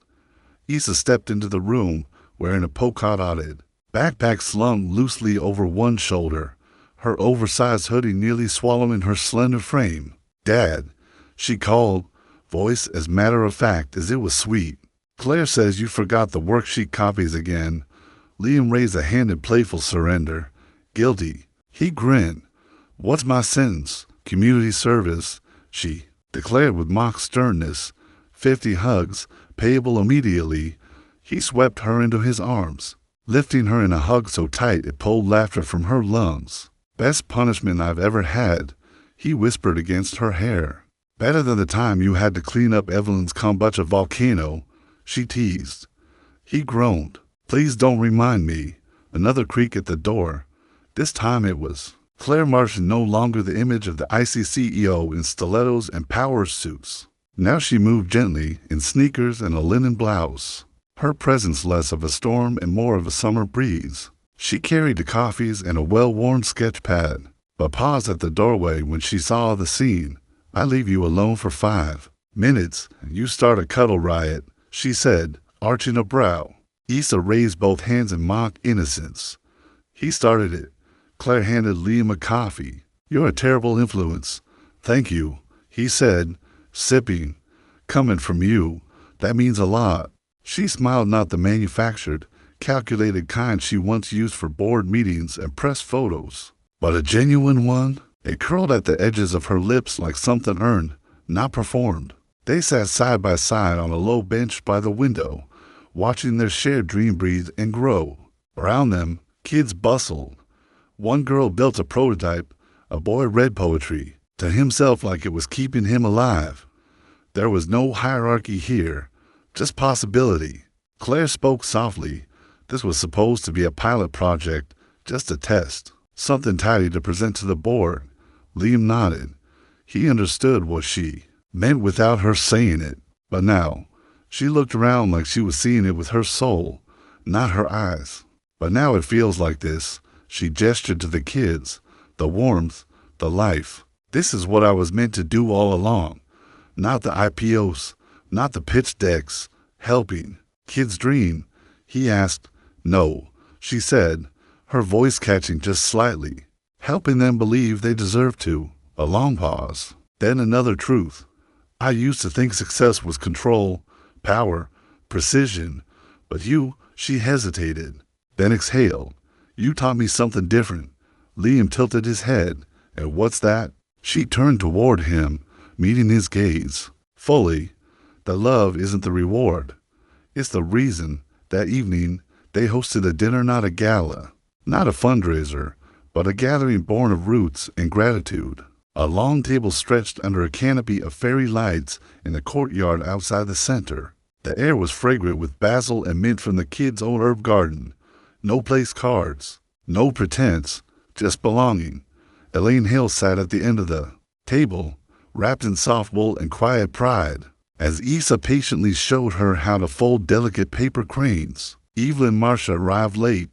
Issa stepped into the room wearing a polka-dotted backpack slung loosely over one shoulder, her oversized hoodie nearly swallowing her slender frame. "Dad," she called, voice as matter-of-fact as it was sweet. "Claire says you forgot the worksheet copies again." Liam raised a hand in playful surrender. "Guilty." He grinned. "What's my sentence?" "Community service," she declared with mock sternness. 50 hugs, payable immediately. He swept her into his arms, lifting her in a hug so tight it pulled laughter from her lungs. "Best punishment I've ever had," he whispered against her hair. "Better than the time you had to clean up Evelyn's kombucha volcano," she teased. He groaned. "Please don't remind me." Another creak at the door. This time it was Claire Martian, no longer the image of the icy CEO in stilettos and power suits. Now she moved gently in sneakers and a linen blouse. Her presence less of a storm and more of a summer breeze. She carried the coffees and a well-worn sketch pad, but paused at the doorway when she saw the scene. "I leave you alone for 5 minutes, and you start a cuddle riot," she said, arching a brow. Issa raised both hands in mock innocence. "He started it." Claire handed Liam a coffee. "You're a terrible influence." "Thank you," he said, sipping. "Coming from you, that means a lot." She smiled, not the manufactured, calculated kind she once used for board meetings and press photos, but a genuine one. It curled at the edges of her lips like something earned, not performed. They sat side by side on a low bench by the window, watching their shared dream breathe and grow. Around them, kids bustled. One girl built a prototype, a boy read poetry, to himself like it was keeping him alive. There was no hierarchy here, just possibility. Claire spoke softly. This was supposed to be a pilot project, just a test, something tidy to present to the board. Liam nodded. He understood what she meant without her saying it. But now, she looked around like she was seeing it with her soul, not her eyes. "But now it feels like this." She gestured to the kids, the warmth, the life. "This is what I was meant to do all along. Not the IPOs, not the pitch decks, helping kids dream." He asked. "No," she said, her voice catching just slightly. "Helping them believe they deserve to." A long pause. Then another truth. "I used to think success was control, power, precision. But you," she hesitated, then exhaled. "You taught me something different." Liam tilted his head. "And what's that?" She turned toward him, meeting his gaze fully. "The love isn't the reward. It's the reason." That evening, they hosted a dinner, not a gala, not a fundraiser, but a gathering born of roots and gratitude. A long table stretched under a canopy of fairy lights in the courtyard outside the center. The air was fragrant with basil and mint from the kids' own herb garden. No place cards. No pretense. Just belonging. Elaine Hill sat at the end of the table, wrapped in soft wool and quiet pride, as Issa patiently showed her how to fold delicate paper cranes. Evelyn Marcia arrived late,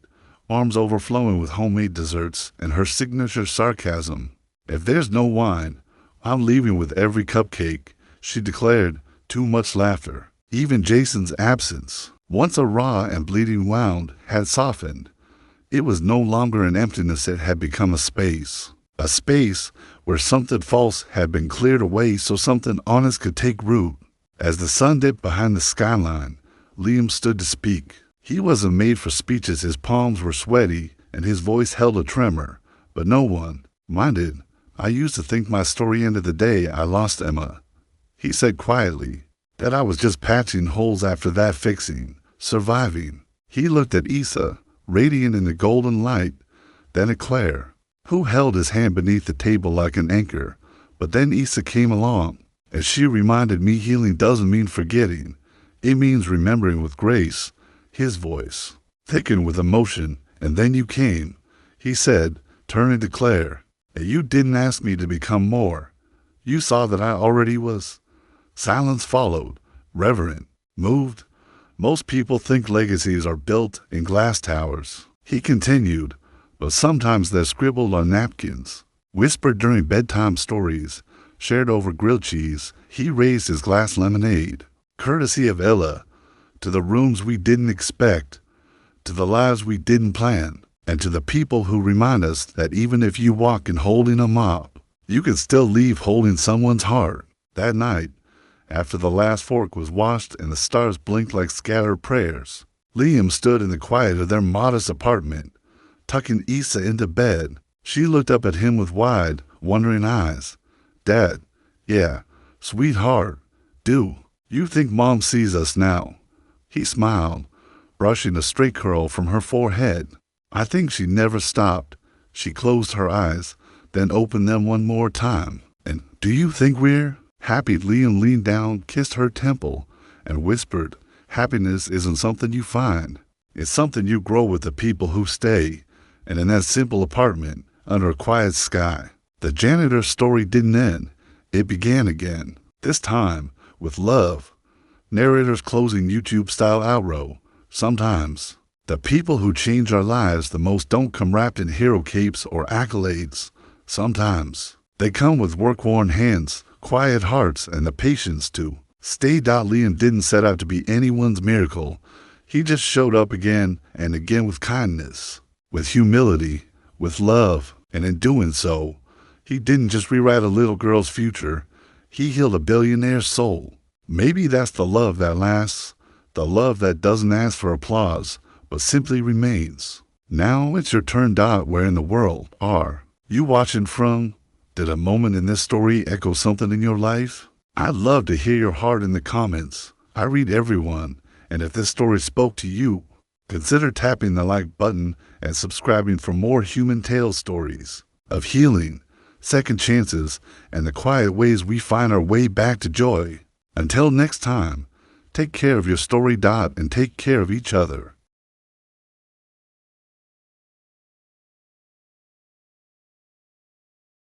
arms overflowing with homemade desserts and her signature sarcasm. "If there's no wine, I'm leaving with every cupcake," she declared. Too much laughter. Even Jason's absence, once a raw and bleeding wound, had softened. It was no longer an emptiness, it had become a space. A space where something false had been cleared away so something honest could take root. As the sun dipped behind the skyline, Liam stood to speak. He wasn't made for speeches. His palms were sweaty and his voice held a tremor, but no one minded. "I used to think my story ended the day I lost Emma," he said quietly, "that I was just patching holes after that, fixing, surviving." He looked at Issa, radiant in the golden light, then at Claire, who held his hand beneath the table like an anchor. But then Issa came along, and she reminded me healing doesn't mean forgetting. It means remembering with grace. His voice thickened with emotion. "And then you came," he said, turning to Claire. "And you didn't ask me to become more. You saw that I already was." Silence followed, reverent, moved. "Most people think legacies are built in glass towers," he continued, "but sometimes they're scribbled on napkins, whispered during bedtime stories, shared over grilled cheese." He raised his glass lemonade. "Courtesy of Ella, to the rooms we didn't expect, to the lives we didn't plan, and to the people who remind us that even if you walk in holding a mop, you can still leave holding someone's heart." That night, after the last fork was washed and the stars blinked like scattered prayers, Liam stood in the quiet of their modest apartment, tucking Issa into bed. She looked up at him with wide, wondering eyes. "Dad, yeah, sweetheart, do you think Mom sees us now?" He smiled, brushing a stray curl from her forehead. "I think she never stopped." She closed her eyes, then opened them one more time. "And do you think we're happy?" Liam leaned down, kissed her temple, and whispered, "Happiness isn't something you find. It's something you grow with the people who stay." And in that simple apartment, under a quiet sky, the janitor's story didn't end. It began again, this time with love. Narrator's closing YouTube-style outro. Sometimes the people who change our lives the most don't come wrapped in hero capes or accolades. Sometimes they come with work-worn hands, quiet hearts, and the patience to stay. Liam didn't set out to be anyone's miracle. He just showed up again and again with kindness, with humility, with love, and in doing so, he didn't just rewrite a little girl's future. He healed a billionaire's soul. Maybe that's the love that lasts, the love that doesn't ask for applause, but simply remains. Now it's your turn. Where in the world are you watching from? Did a moment in this story echo something in your life? I'd love to hear your heart in the comments. I read everyone, and if this story spoke to you, consider tapping the like button and subscribing for more human tale stories of healing, second chances, and the quiet ways we find our way back to joy. Until next time, take care of your story. And take care of each other.